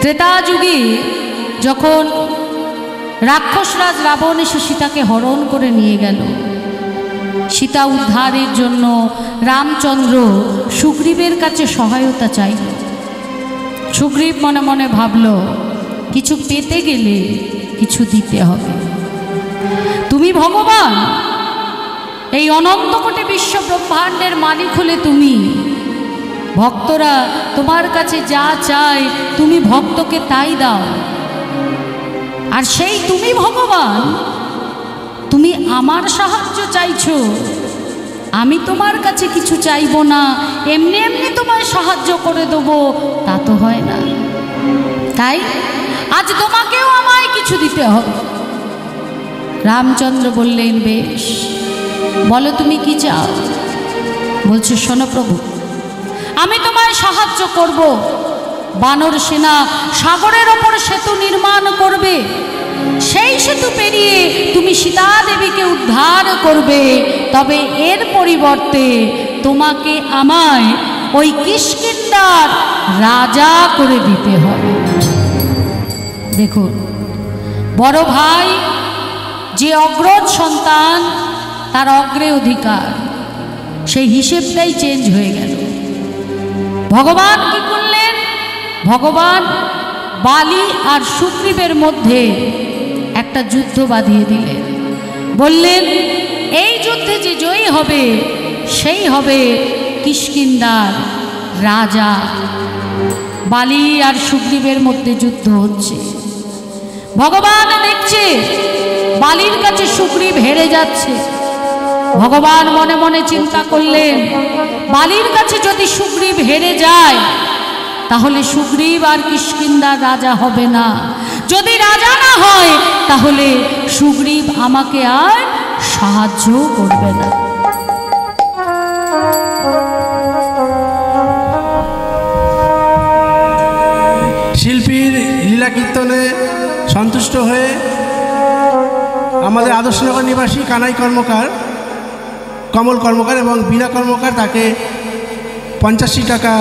ত্রেতা যুগে যখন রাক্ষসরাজ রাবণ এসে সীতাকে হরণ করে নিয়ে গেল, সীতা উদ্ধারের জন্য রামচন্দ্র সুগ্রীবের কাছে সহায়তা চাইল। সুগ্রীব মনে মনে ভাবল, কিছু পেতে গেলে কিছু দিতে হবে। তুমি ভগবান, এই অনন্ত কোটি বিশ্ব ব্রহ্মাণ্ডের মালিক হলে তুমি, ভক্তরা তোমার কাছে যা চায় তুমি ভক্তকে তাই দাও। আর সেই তুমি ভগবান, তুমি আমার সাহায্য চাইছো, আমি তোমার কাছে কিছু চাইব না, এমনি এমনি তোমায় সাহায্য করে দেবো, তা তো হয় না। তাই আজ তোমাকেও আমায় কিছু দিতে হবে। রামচন্দ্র বললেন, বেশ, বলো তুমি কি চাও। বলছে, শোনো প্রভু, আমি তোমায় সাহায্য করব। বানর সেনা সাগরের ওপর সেতু নির্মাণ করবে, সেই সেতু পেরিয়ে তুমি সীতা দেবীকে উদ্ধার করবে। তবে এর পরিবর্তে তোমাকে আমায় ওই কিষ্কিন্ধার রাজা করে দিতে হবে। দেখুন, বড় ভাই যে অগ্রজ সন্তান, তার অগ্রে অধিকার, সেই হিসেবটাই চেঞ্জ হয়ে গেল। ভগবান কি করলেন? ভগবান বালি আর সুগ্রীবের মধ্যে একটা যুদ্ধ বাঁধিয়ে দিলেন। বললেন, এই যুদ্ধে যে জয়ী হবে সেই হবে কিষ্কিন্ধার রাজা। বালি আর সুগ্রীবের মধ্যে যুদ্ধ হচ্ছে। ভগবান দেখছে বালির কাছে সুগ্রীব হেরে যাচ্ছে। ভগবান মনে মনে চিন্তা করলেন, বালির কাছে যদি সুগ্রীব হেরে যায় তাহলে সুগ্রীব আর কিষ্কিন্ধার রাজা হবে না। যদি রাজা না হয় তাহলে সুগ্রীব আমাকে আর সাহায্য করবে না। শিল্পীর লীলা কীর্তনে সন্তুষ্ট হয়ে আমাদের আদর্শনগর নিবাসী কানাই কর্মকার, কমল কর্মকার এবং বীণা কর্মকার তাকে 85 টাকা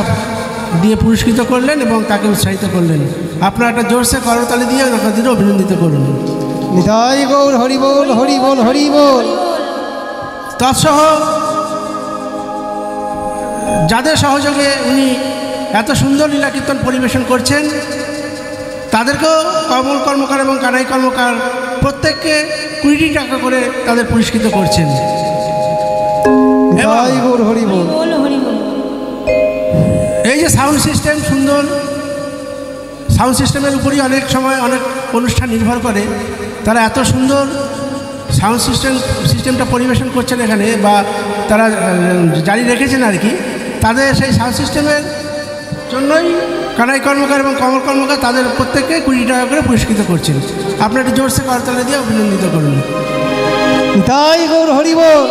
দিয়ে পুরস্কৃত করলেন এবং তাকে উৎসাহিত করলেন। আপনারা একটা জোরসে করতালি দিয়ে ওনাদের অভিনন্দিত করুন। নিতাই গৌর হরি বল, হরি বল, হরি বল। তৎসহ যাদের সহযোগে উনি এত সুন্দর লীলা কীর্তন পরিবেশন করছেন তাদেরকেও কমল কর্মকার এবং কানাই কর্মকার প্রত্যেককে 20 টাকা করে তাদের পুরস্কৃত করছেন। নিতাই গৌর হরি বল। এই যে সাউন্ড সিস্টেম, সুন্দর সাউন্ড সিস্টেমের উপরই অনেক সময় অনেক অনুষ্ঠান নির্ভর করে। তারা এত সুন্দর সাউন্ড সিস্টেমটা পরিবেশন করছেন এখানে, বা তারা জারি রেখেছেন আর কি। তাদের সেই সাউন্ড সিস্টেমের জন্যই কানাই কর্মকার এবং কমল কর্মকার তাদের প্রত্যেককে 20 টাকা করে পুরস্কৃত করছেন। আপনার একটু জোরসে করতালি দিয়ে অভিনন্দিত করুন। নিতাই গৌর হরি বল।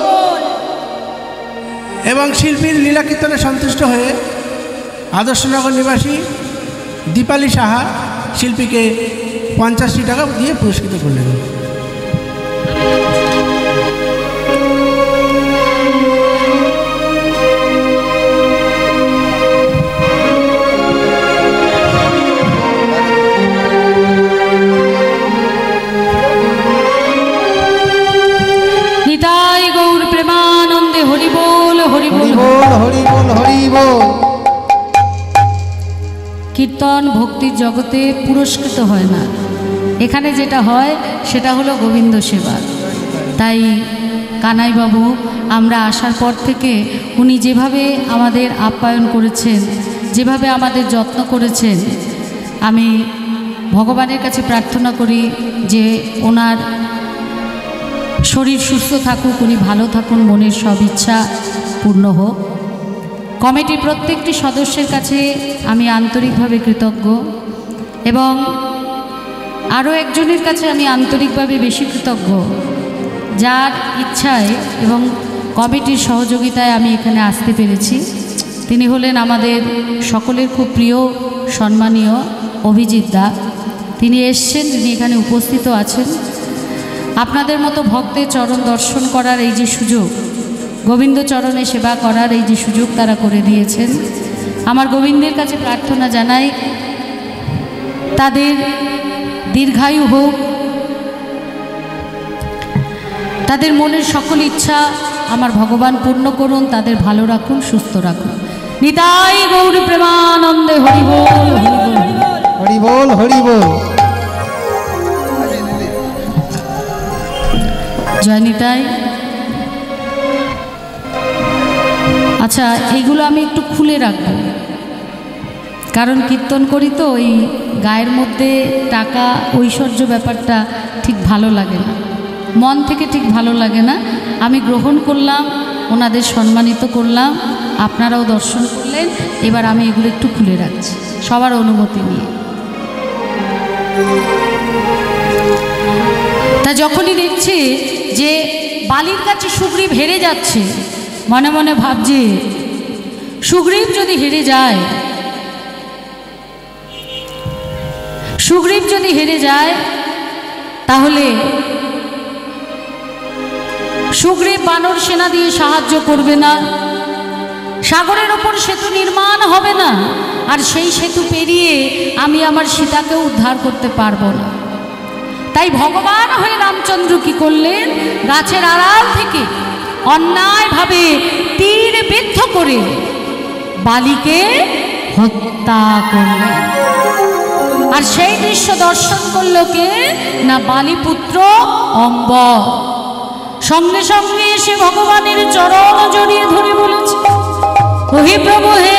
এবং শিল্পীর লীলা কীর্তনে সন্তুষ্ট হয়ে আদর্শনগর নিবাসী দীপালি সাহা শিল্পীকে 85 টাকা দিয়ে পুরস্কৃত করলেন। নিতাই গৌর প্রেমানন্দে হরি বল, হরি বল, হরি বল, হরি বল। কীর্তন ভক্তির জগতে পুরস্কৃত হয় না, এখানে যেটা হয় সেটা হলো গোবিন্দ সেবা। তাই কানাইবাবু আমরা আসার পর থেকে উনি যেভাবে আমাদের আপ্যায়ন করেছেন, যেভাবে আমাদের যত্ন করেছেন, আমি ভগবানের কাছে প্রার্থনা করি যে ওনার শরীর সুস্থ থাকুক, উনি ভালো থাকুন, মনের সব ইচ্ছা পূর্ণ হোক। কমিটির প্রত্যেকটি সদস্যের কাছে আমি আন্তরিকভাবে কৃতজ্ঞ এবং আরও একজনের কাছে আমি আন্তরিকভাবে বেশি কৃতজ্ঞ, যার ইচ্ছায় এবং কমিটির সহযোগিতায় আমি এখানে আসতে পেরেছি। তিনি হলেন আমাদের সকলের খুব প্রিয় সম্মানীয় অভিজিৎ দা। তিনি এসছেন, তিনি এখানে উপস্থিত আছেন। আপনাদের মতো ভক্তের চরণ দর্শন করার এই যে সুযোগ, গোবিন্দ চরণে সেবা করার এই যে সুযোগ তারা করে দিয়েছেন, আমার গোবিন্দের কাছে প্রার্থনা জানাই তাদের দীর্ঘায়ু হোক, তাদের মনের সকল ইচ্ছা আমার ভগবান পূর্ণ করুন, তাদের ভালো রাখুন, সুস্থ রাখুন। নিতাই গৌর প্রেমানন্দে হরি বল, হরি বল, হরি বল। জয় নিতাই। আচ্ছা, এইগুলো আমি একটু খুলে রাখবো, কারণ কীর্তন করি তো ওই গায়ের মধ্যে টাকা ঐশ্বর্য ব্যাপারটা ঠিক ভালো লাগে না, মন থেকে ঠিক ভালো লাগে না। আমি গ্রহণ করলাম, ওনাদের সম্মানিত করলাম, আপনারাও দর্শন করলেন, এবার আমি এগুলো একটু খুলে রাখছি সবার অনুমতি নিয়ে। তা যখনই দেখছে যে বালির কাছে সুগ্রীব হেরে যাচ্ছে, মনে মনে ভাবছে সুগ্রীব যদি হেরে যায়, সুগ্রীব যদি হেরে যায় তাহলে সুগ্রীব বানর সেনা দিয়ে সাহায্য করবে না, সাগরের ওপর সেতু নির্মাণ হবে না, আর সেই সেতু পেরিয়ে আমি আমার সীতাকেও উদ্ধার করতে পারবো না। তাই ভগবান হয়ে রামচন্দ্র কি করলেন, গাছের আড়াল থেকে অন্যায়ভাবে তীর বিদ্ধ করে বালিকে হত্যা করলেন। আর সেই দৃশ্য দর্শন করল কে না, বালিপুত্র অম্ব। সঙ্গে সঙ্গে এসে ভগবানের চরণ জড়িয়ে ধরে বলেছে, ওহে প্রভু হে,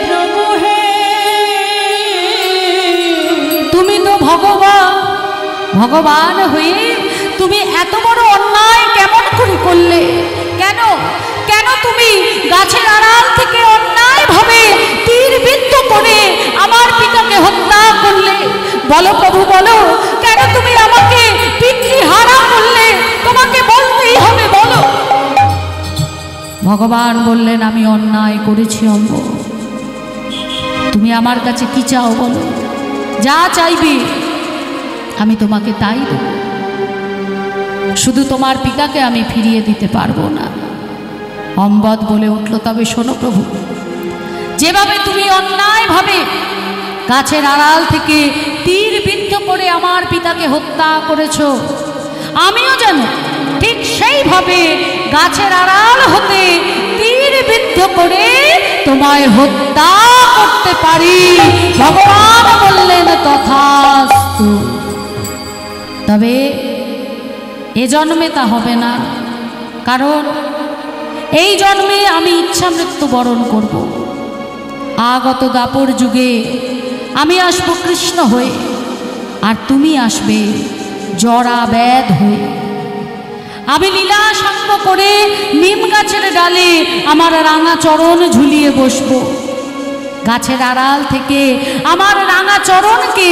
প্রভু হে, তুমি তো ভগবান, ভগবান হয়ে তুমি এত বড় অন্যায় কেমন করে করলে? কেন কেন তুমি গাছের আড়াল থেকে অন্যায়ভাবে তীর বিদ্ধ করে আমার পিতাকে হত্যা করলে? বলো প্রভু, বলো, কেন তুমি আমাকে পিতৃহারা করলে? তোমাকে বলতেই হবে, বলো। ভগবান বললেন, আমি অন্যায় করেছি অম্ব, তুমি আমার কাছে কি চাও বলো, যা চাইবে আমি তোমাকে তাই দেব, শুধু তোমার পিতাকে আমি ফিরিয়ে দিতে পারবো না। অম্বদ বলে উঠল, তবে শোনো প্রভু, যেভাবে তুমি অন্যায়ভাবে গাছের আড়াল থেকে তীর বিদ্ধ করে আমার পিতাকে হত্যা করেছ, আমিও যেন ঠিক সেইভাবে গাছের আড়াল হতে তীর বিদ্ধ করে তোমায় হত্যা করতে পারি। ভগবান বললেন, তথাস্তু। তবে এ জন্মে তা হবে না, কারণ এই জন্মে আমি ইচ্ছা মৃত্যু বরণ করব। আগত দাপর যুগে আমি আসব কৃষ্ণ হয়ে, আর তুমি আসবে জরা ব্যাধ হয়ে। আমি লীলা সাঙ্গ করে নিম গাছের ডালে আমার রাঙা চরণ ঝুলিয়ে বসবো। গাছের আড়াল থেকে আমার রাঙা চরণকে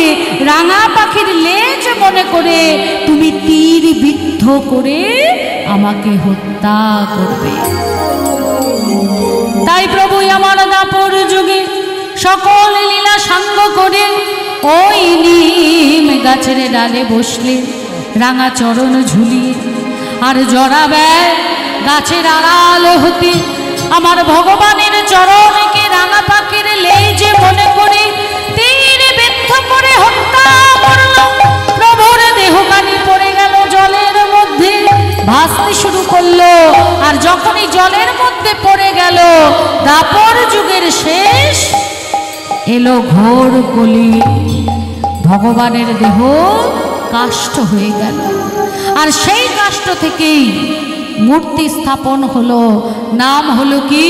রাঙা পাখির লেজ মনে করে তুমি তীর বিদ্ধ করে আমাকে হত্যা করবে। তাই প্রভু আমার দাপর যুগে সকল লীলা সাঙ্গ করে ওই নিম গাছের ডালে বসলে রাঙা চরণ ঝুলিয়ে, আর জরা ব্যাগ গাছের আড়াল হতে আমার ভগবানের চরণকে রাঙা পাখির লেজে মনে করে তীর বিদ্ধ করে হত্যা করল। প্রভুর দেহখানি পড়ে গেল জলের মধ্যে, ভাসতে শুরু করলো। আর যখনই জলের মধ্যে পড়ে গেল, দাপর যুগের শেষ এলো ঘোর কলি। ভগবানের দেহ কাষ্ঠ হয়ে গেল, আর সেই কাষ্ঠ থেকেই মূর্তি স্থাপন হলো। নাম হলো কি?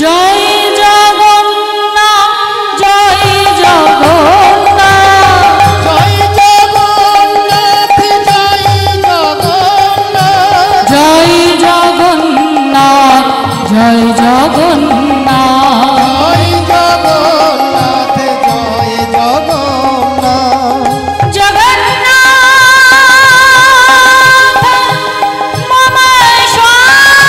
জয় জগন্নাথ, জয় জগন্নাথ, জয় জগন্নাথ, জয় জগন্নাথ, জয় জগন্নাথ, জয় জগন্নাথ, জয় জগন্নাথ, জয় জগন্নাথ। জগন্নাথ মম স্বামী,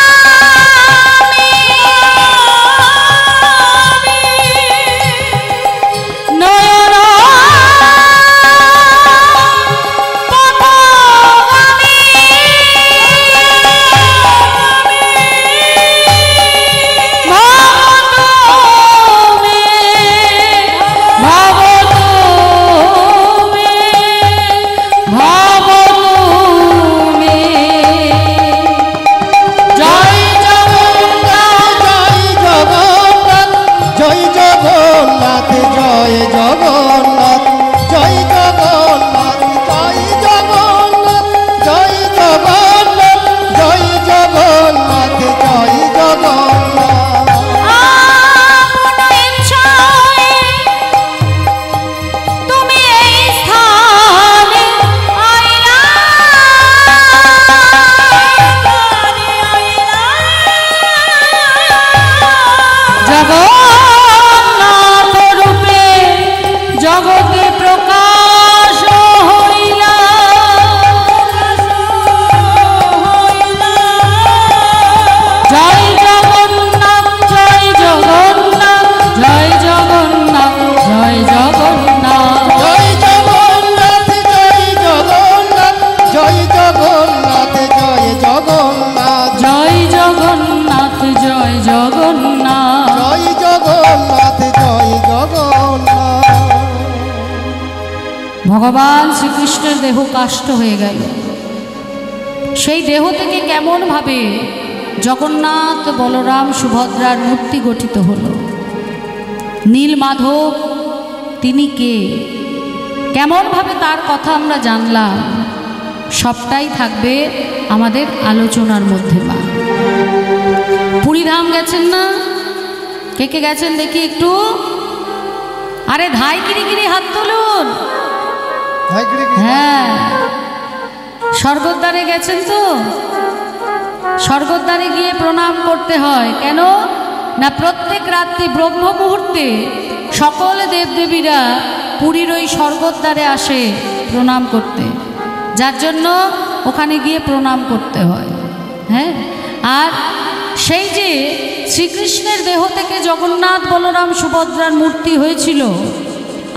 ভগবান শ্রীকৃষ্ণের দেহ কাষ্ঠ হয়ে গেল। সেই দেহ থেকে কেমনভাবে জগন্নাথ বলরাম সুভদ্রার মূর্তি গঠিত হলো। নীলমাধব তিনি কে, কেমনভাবে তার কথা আমরা জানলাম, সবটাই থাকবে আমাদের আলোচনার মধ্যে। মা পুরীধাম গেছেন না? কে কে গেছেন দেখি একটু? আরে ধাই গিরি হাত তুলুন। হ্যাঁ, স্বর্গদ্বারে গেছেন তো? স্বর্গদ্বারে গিয়ে প্রণাম করতে হয়। কেন না, প্রত্যেক রাত্রি ব্রহ্ম মুহূর্তে সকল দেবদেবীরা পুরীর ওই স্বর্গদ্বারে আসে প্রণাম করতে, যার জন্য ওখানে গিয়ে প্রণাম করতে হয়। হ্যাঁ, আর সেই যে শ্রীকৃষ্ণের দেহ থেকে জগন্নাথ বলরাম সুভদ্রার মূর্তি হয়েছিল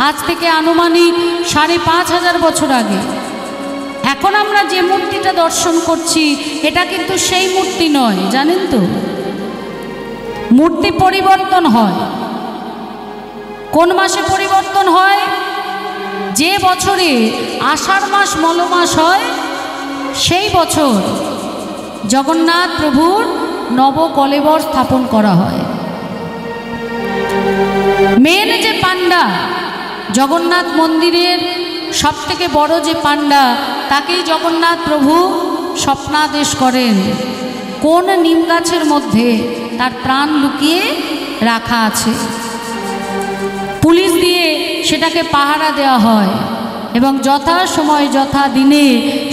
আজ থেকে আনুমানিক ৫,৫০০ বছর আগে, এখন আমরা যে মূর্তিটা দর্শন করছি এটা কিন্তু সেই মূর্তি নয়, জানেন তো? মূর্তি পরিবর্তন হয়। কোন মাসে পরিবর্তন হয়? যে বছরে আষাঢ় মাস মলমাস হয় সেই বছর জগন্নাথ প্রভুর নবকলেবর স্থাপন করা হয়। মেন যে পান্ডা, জগন্নাথ মন্দিরের সবথেকে বড় যে পান্ডা, তাকেই জগন্নাথ প্রভু স্বপ্নাদেশ করেন কোন নিম গাছের মধ্যে তার প্রাণ লুকিয়ে রাখা আছে। পুলিশ দিয়ে সেটাকে পাহারা দেওয়া হয় এবং যথা সময় যথা দিনে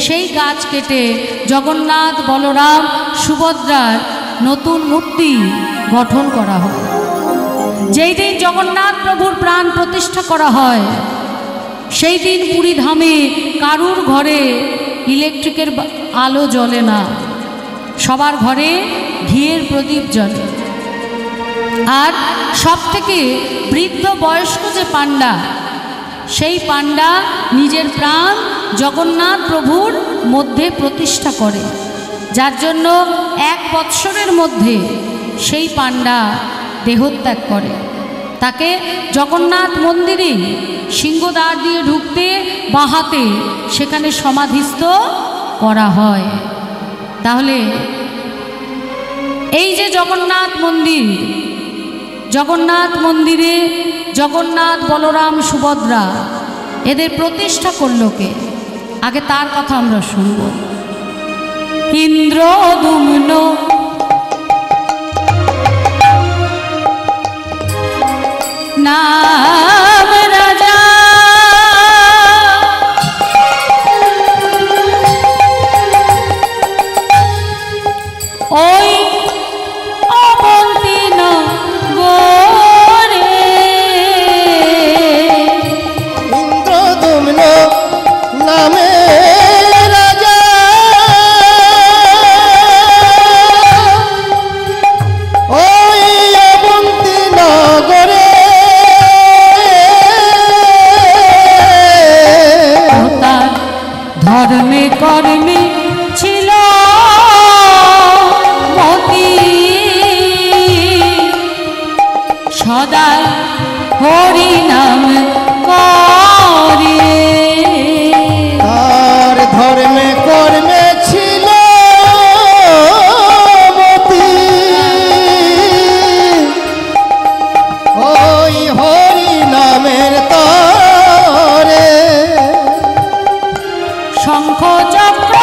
সেই গাছ কেটে জগন্নাথ বলরাম সুভদ্রার নতুন মূর্তি গঠন করা হয়। যেই দিন জগন্নাথ প্রভুর প্রাণ প্রতিষ্ঠা করা হয় সেই দিন পুরী ধামে কারুর ঘরে ইলেকট্রিকের আলো জ্বলে না, সবার ঘরে ঘিয়ের প্রদীপ জ্বলে। আর সব থেকে বৃদ্ধ বয়স্ক যে পান্ডা, সেই পান্ডা নিজের প্রাণ জগন্নাথ প্রভুর মধ্যে প্রতিষ্ঠা করে, যার জন্য 1 বৎসরের মধ্যে সেই পান্ডা দেহত্যাগ করে। তাকে জগন্নাথ মন্দিরে সিংহদ্বার দিয়ে ঢুকতে বাহাতে সেখানে সমাধিস্থ করা হয়। তাহলে এই যে জগন্নাথ মন্দির, জগন্নাথ মন্দিরে জগন্নাথ বলরাম সুভদ্রা এদের প্রতিষ্ঠা করলো কে? আগে তার কথা আমরা শুনব। ইন্দ্রদুম্ন নাম রাজা ওই অবন্তী নগরে ইন্দ্রদুম্ন নামে রাজা ওই অবন্তী নগরে তার ধর্মে কর্মে ছিল মতি, সদাই হরি নাম করে। তার ধর্মে কর্মে ছিল মতি, ওই হরি নামের তরে শঙ্খ চক্র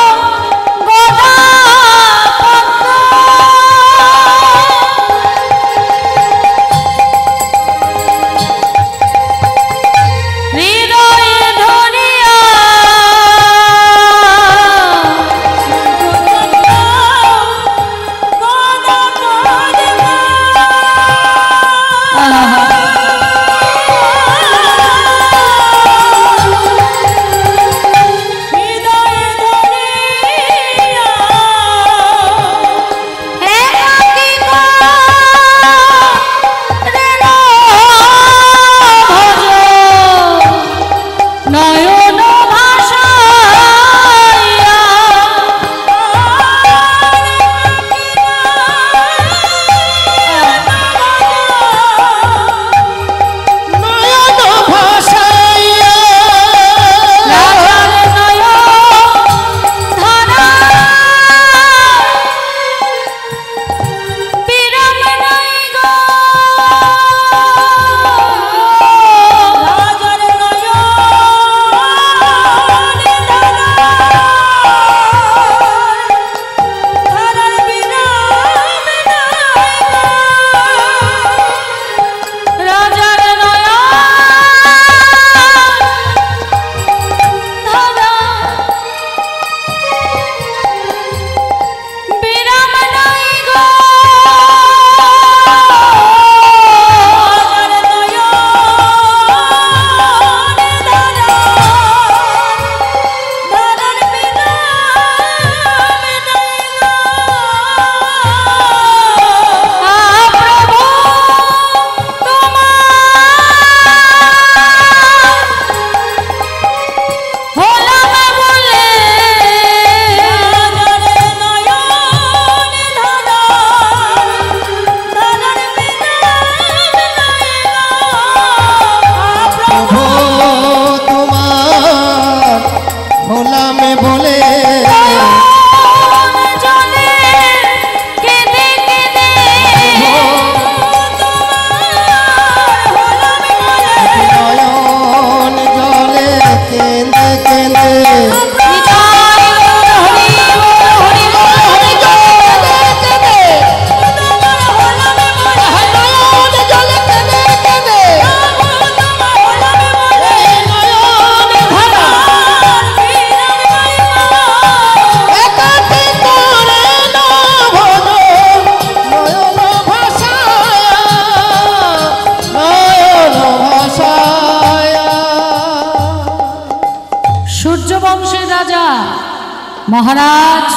মহারাজ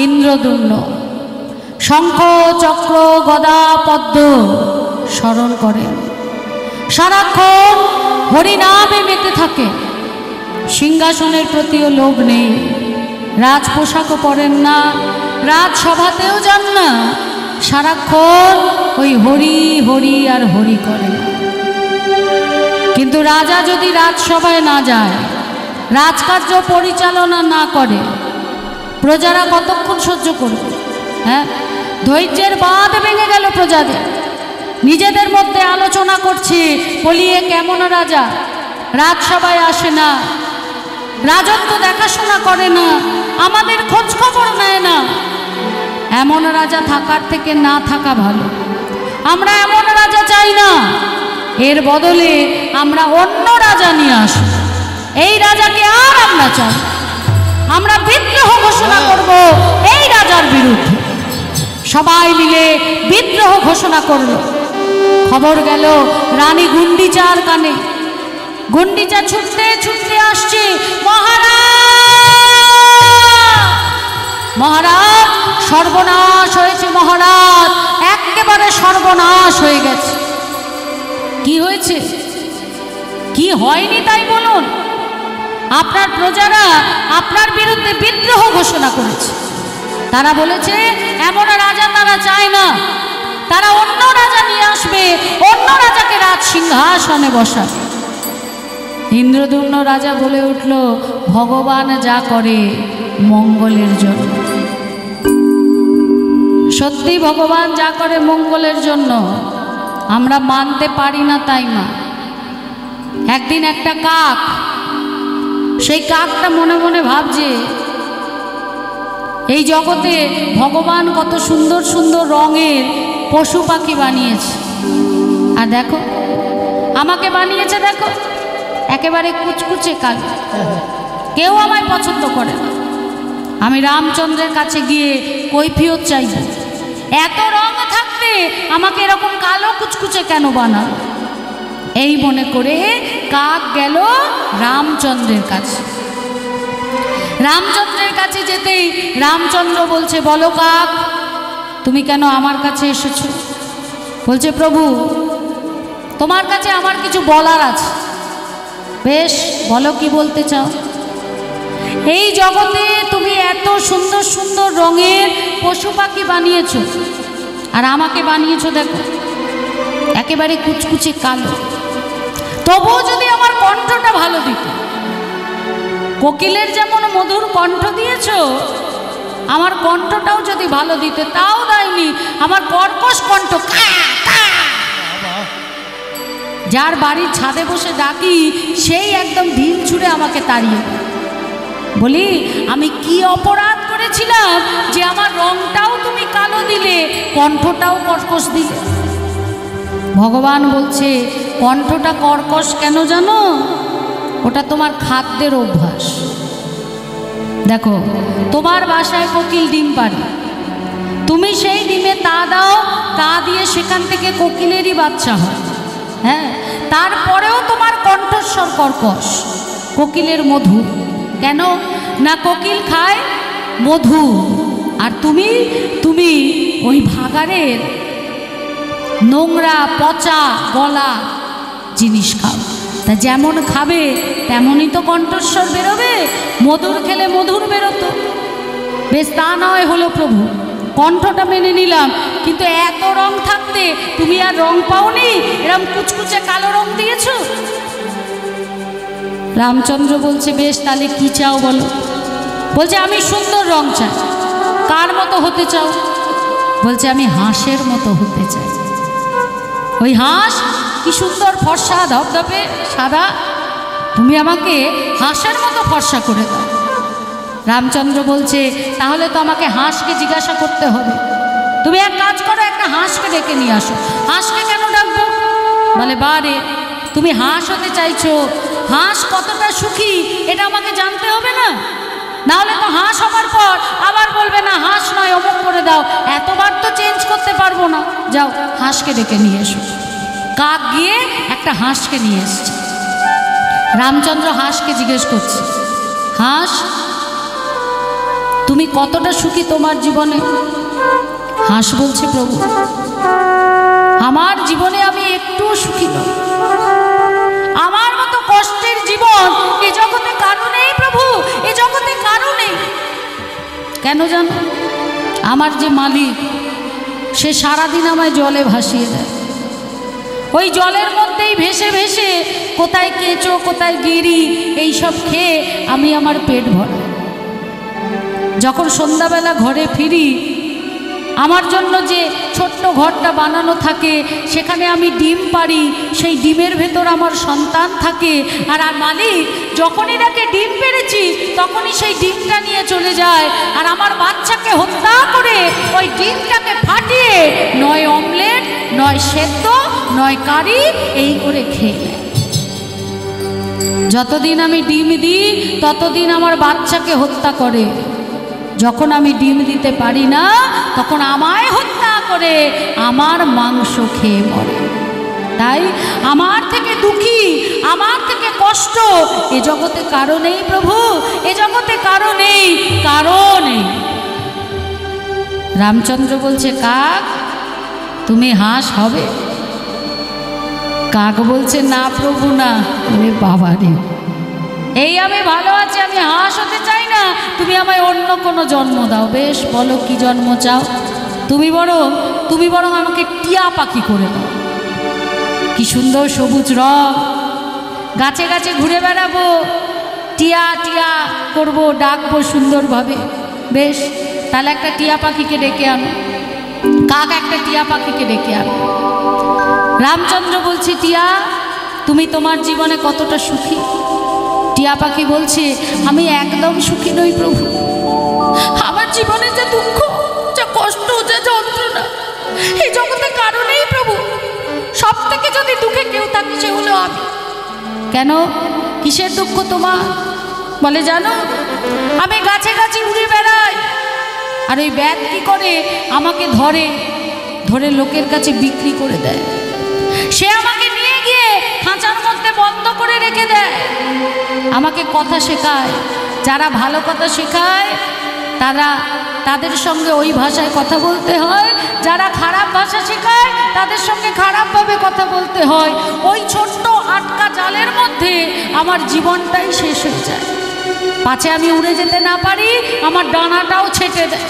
ইন্দ্রদুম্ন শঙ্খ চক্র গদা পদ্ম স্মরণ করেন, সারাক্ষণ হরিনামে মেতে থাকে, সিংহাসনের প্রতিও লোভ নেই, রাজ পোশাকও পরেন না, রাজসভাতেও যান না, সারাক্ষণ ওই হরি হরি আর হরি করেন। কিন্তু রাজা যদি রাজসভায় না যায়, রাজকার্য পরিচালনা না করে, প্রজারা কতক্ষণ সহ্য করবে? হ্যাঁ, ধৈর্যের বাঁধ ভেঙে গেল প্রজাদের। নিজেদের মধ্যে আলোচনা করছে, বলিয়ে কেমন রাজা, রাজসভায় আসে না, রাজত্ব দেখাশোনা করে না, আমাদের খোঁজ খবর নেয় না। এমন রাজা থাকার থেকে না থাকা ভালো। আমরা এমন রাজা চাই না, এর বদলে আমরা অন্য রাজা নিয়ে আসি। এই রাজাকে আর আমরা চাই, আমরা বিদ্রোহ ঘোষণা করব এই রাজার বিরুদ্ধে। সবাই মিলে বিদ্রোহ ঘোষণা করল। খবর গেল রানী গুন্ডিচার কানে। গুন্ডিচা ছুটতে ছুটতে আসছে, মহারাজ সর্বনাশ হয়েছে, মহারাজ একেবারে সর্বনাশ হয়ে গেছে। কি হয়েছে? কি হয়নি তাই বলুন। আপনার প্রজারা আপনার বিরুদ্ধে বিদ্রোহ ঘোষণা করেছে। তারা বলেছে এমন রাজা তারা চায় না, তারা অন্য রাজা নিয়ে আসবে, অন্য রাজাকে রাজ সিংহাসনে বসাবে। ইন্দ্রদুম্ন রাজা বলে উঠল, ভগবান যা করে মঙ্গলের জন্য। সত্যি ভগবান যা করে মঙ্গলের জন্য, আমরা মানতে পারি না তাই না। একদিন একটা কাক, সেই কাকটা মনে মনে ভাবছে, এই জগতে ভগবান কত সুন্দর সুন্দর রঙের পশু পাখি বানিয়েছে, আর দেখো আমাকে বানিয়েছে, দেখো একেবারে কুচকুচে কালো, কেউ আমায় পছন্দ করে না। আমি রামচন্দ্রের কাছে গিয়ে কৈফিয়ত চাইব, এত রং থাকতে আমাকে এরকম কালো কুচকুচে কেন বানালো। এই মনে করে কাক গেল রামচন্দ্রের কাছে। রামচন্দ্রের কাছে যেতেই রামচন্দ্র বলছে, বলো কাক, তুমি কেন আমার কাছে এসেছো? বলছে, প্রভু তোমার কাছে আমার কিছু বলার আছে। বেশ, বলো কি বলতে চাও। এই জগতে তুমি এত সুন্দর সুন্দর রঙের পশু পাখি বানিয়েছো, আর আমাকে বানিয়েছো দেখো একেবারে কুচকুচে কালো। তবুও যদি আমার কণ্ঠটা ভালো দিত, কোকিলের যেমন মধুর কণ্ঠ দিয়েছো, আমার কণ্ঠটাও যদি ভালো দিতে, তাও দেয়নি। আমার কর্কশ কণ্ঠ, যার বাড়ির ছাদে বসে ডাকি সেই একদম ঢিল ছুঁড়ে আমাকে তাড়িয়ে। বলি, আমি কি অপরাধ করেছিলাম যে আমার রংটাও তুমি কালো দিলে, কণ্ঠটাও কর্কশ দিলে? ভগবান বলছে, কণ্ঠটা কর্কশ কেন জানো? ওটা তোমার খাদ্যের অভ্যাস। দেখো, তোমার বাসায় কোকিল ডিম পাড়ে, তুমি সেই ডিমে তা দাও, তা দিয়ে সেখান থেকে কোকিলেরই বাচ্চা হয়। হ্যাঁ, তারপরেও তোমার কণ্ঠস্বর কর্কশ, কোকিলের মধু। কেন না? কোকিল খায় মধু, আর তুমি তুমি ওই ভাগাড়ের নোংরা পচা গলা জিনিস খাও। তা যেমন খাবে তেমনই তো কণ্ঠস্বর বেরোবে। মধুর খেলে মধুর বেরোতো। বেশ, তা নয় হলো প্রভু, কণ্ঠটা মেনে নিলাম, কিন্তু এত রং থাকতে তুমি আর রং পাওনি, এরম কুচকুচে কালো রং দিয়েছ। রামচন্দ্র বলছে, বেশ, তাহলে কি চাও বলো। বলছে, আমি সুন্দর রং চাই। কার মতো হতে চাও? বলছে, আমি হাঁসের মতো হতে চাই। ওই হাঁস কি সুন্দর ফর্সা, ধপধপে সাদা, তুমি আমাকে হাঁসের মতো ফর্সা করে দাও। রামচন্দ্র বলছে, তাহলে তো আমাকে হাঁসকে জিজ্ঞাসা করতে হবে। তুমি এক কাজ করো, একটা হাঁসকে ডেকে নিয়ে আসো। হাঁসকে কেন ডাকবো? বলে, বারে, তুমি হাঁস হতে চাইছো, হাঁস কতটা সুখী এটা আমাকে জানতে হবে না? নাহলে তো হাঁস হবার পর আবার বলবে না হাঁস নয়, অমুক করে দাও। এতবার তো চেঞ্জ করতে পারবো না। যাও, হাঁসকে ডেকে নিয়ে এসো। কাক গিয়ে একটা হাঁসকে নিয়ে এসছে। রামচন্দ্র হাঁসকে জিজ্ঞেস করছে, হাঁস তুমি কতটা সুখী তোমার জীবনে? হাঁস বলছে, প্রভু আমার জীবনে আমি একটুও সুখী নই। আমার মতো কষ্টের জীবন এ জগতে কারো নেই প্রভু, এ জগতে কারো নেই। কেন জানো? আমার যে মালিক, সে সারাদিন আমায় জলে ভাসিয়ে দেয়। ওই জলের মধ্যেই ভেসে ভেসে কোথায় কেঁচো, কোথায় গিরি, এইসব খেয়ে আমি আমার পেট ভরে। যখন সন্ধ্যাবেলা ঘরে ফিরি, আমার জন্য যে ছোট্ট ঘরটা বানানো থাকে, সেখানে আমি ডিম পাড়ি, সেই ডিমের ভেতর আমার সন্তান থাকে। আর মালিক যখনই দেখে ডিম পেড়েছি, তখনই সেই ডিমটা নিয়ে চলে যায়, আর আমার বাচ্চাকে হত্যা করে ওই ডিমটাকে ফাটিয়ে নয় অমলেট, নয় সেদ্ধ, নয় কারি, এই করে খেয়ে নেয়। যতদিন আমি ডিম দিই, ততদিন আমার বাচ্চাকে হত্যা করে। যখন আমি ডিম দিতে পারি না, তখন আমায় হত্যা করে আমার মাংস খেয়ে মরে। তাই আমার থেকে দুঃখী, আমার থেকে কষ্ট এ জগতে কারো নেই প্রভু, এ জগতে কারো নেই, কারো নেই। রামচন্দ্র বলছে, কাক তুমি হাঁস হবে? কাক বলছে, না প্রভু না। ওরে বাবা রে, এই আমি ভালো আছি, আমি হাঁস হতে চাই না, তুমি আমায় অন্য কোনো জন্ম দাও। বেশ, বলো কি জন্ম চাও? তুমি বরং আমাকে টিয়া পাখি করে দাও। কি সুন্দর সবুজ রং, গাছে গাছে ঘুরে বেড়াবো, টিয়া টিয়া করব, ডাকবো সুন্দরভাবে। বেশ, তাহলে একটা টিয়া পাখিকে ডেকে আনো। কাক একটা টিয়া পাখিকে ডেকে আনো। রামচন্দ্র বলছে, টিয়া তুমি তোমার জীবনে কতটা সুখী? টিয়া পাখি বলছে, আমি একদম সুখী নই প্রভু। আমার জীবনে যে দুঃখ, যে কষ্ট, যে যন্ত্রণা, এই জগতে কারো নেই প্রভু। সব থেকে যদি দুঃখে কেউ থাকে, সে হলো আমি। কেন? কিসের দুঃখ তোমার? বলে, জানো আমি গাছে গাছে উড়ে বেড়াই, আর ওই ব্যাগ কি করে আমাকে ধরে ধরে লোকের কাছে বিক্রি করে দেয়। সে আমাকে নিয়ে গিয়ে খাঁচার মধ্যে বন্ধ করে রেখে দেয়। আমাকে কথা শেখায়, যারা ভালো কথা শেখায় তাদের সঙ্গে ওই ভাষায় কথা বলতে হয়, যারা খারাপ ভাষা শেখায় তাদের সঙ্গে খারাপভাবে কথা বলতে হয়। ওই ছোট্ট আটকা জালের মধ্যে আমার জীবনটাই শেষ হয়ে যায়। পাছে আমি উড়ে যেতে না পারি, আমার ডানাটাও ছেটে দেয়।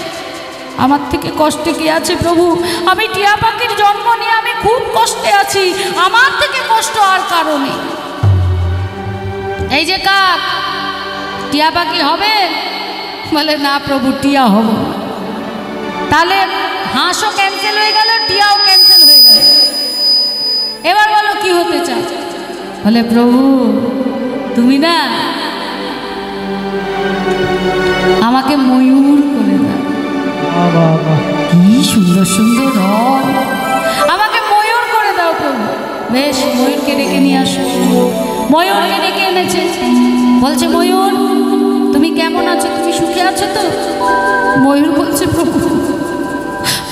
আমার থেকে কষ্টে কি আছে প্রভু? আমি টিয়া পাখির জন্ম নিয়ে আমি খুব কষ্টে আছি, আমার থেকে কষ্ট আর কারো নেই। এই যে কাক, টিয়া পাখি হবে? বলে, না প্রভু, টিয়া হব। তাহলে হাঁসও ক্যান্সেল হয়ে গেল, টিয়াও ক্যান্সেল হয়ে গেল। এবার বলো কি হতে চাও? বলে, প্রভু তুমি না আমাকে ময়ূর করে দাও। কি সুন্দর সুন্দর রং, আমাকে ময়ূর করে দাও প্রভু। বেশ, ময়ূরকে ডেকে নিয়ে আসো। ময়ূরকে ডেকে এনেছে। বলছে, ময়ূর তুমি কেমন আছো? তুমি সুখে আছো তো? ময়ূর বলছে, প্রভু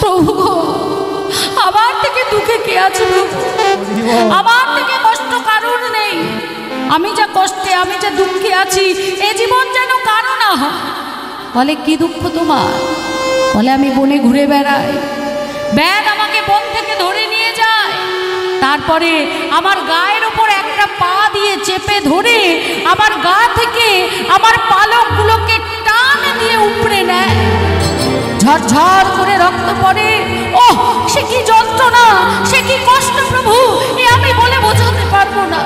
প্রভু আমার থেকে দুঃখে কে আছে প্রভু? আমার থেকে কষ্ট কারণ নেই। আমি যা কষ্টে, আমি যা দুঃখে আছি, এ জীবন যেন কারো না হয়। বলে, কি দুঃখ তোমার? বলে, আমি বনে ঘুরে বেড়াই, ব্যাগ আমাকে বন থেকে ধরে নিয়ে যায়, তারপরে আমার গায়ের ওপর একটা পা দিয়ে চেপে ধরে আমার গা থেকে আমার পালকগুলোকে টান দিয়ে উপড়ে নেয়। ঝরঝর করে রক্ত পড়ে। ওহ, সে কি যন্ত্রণা, সে কি কষ্ট প্রভু, এ আমি বলে বোঝাতে পারবো না।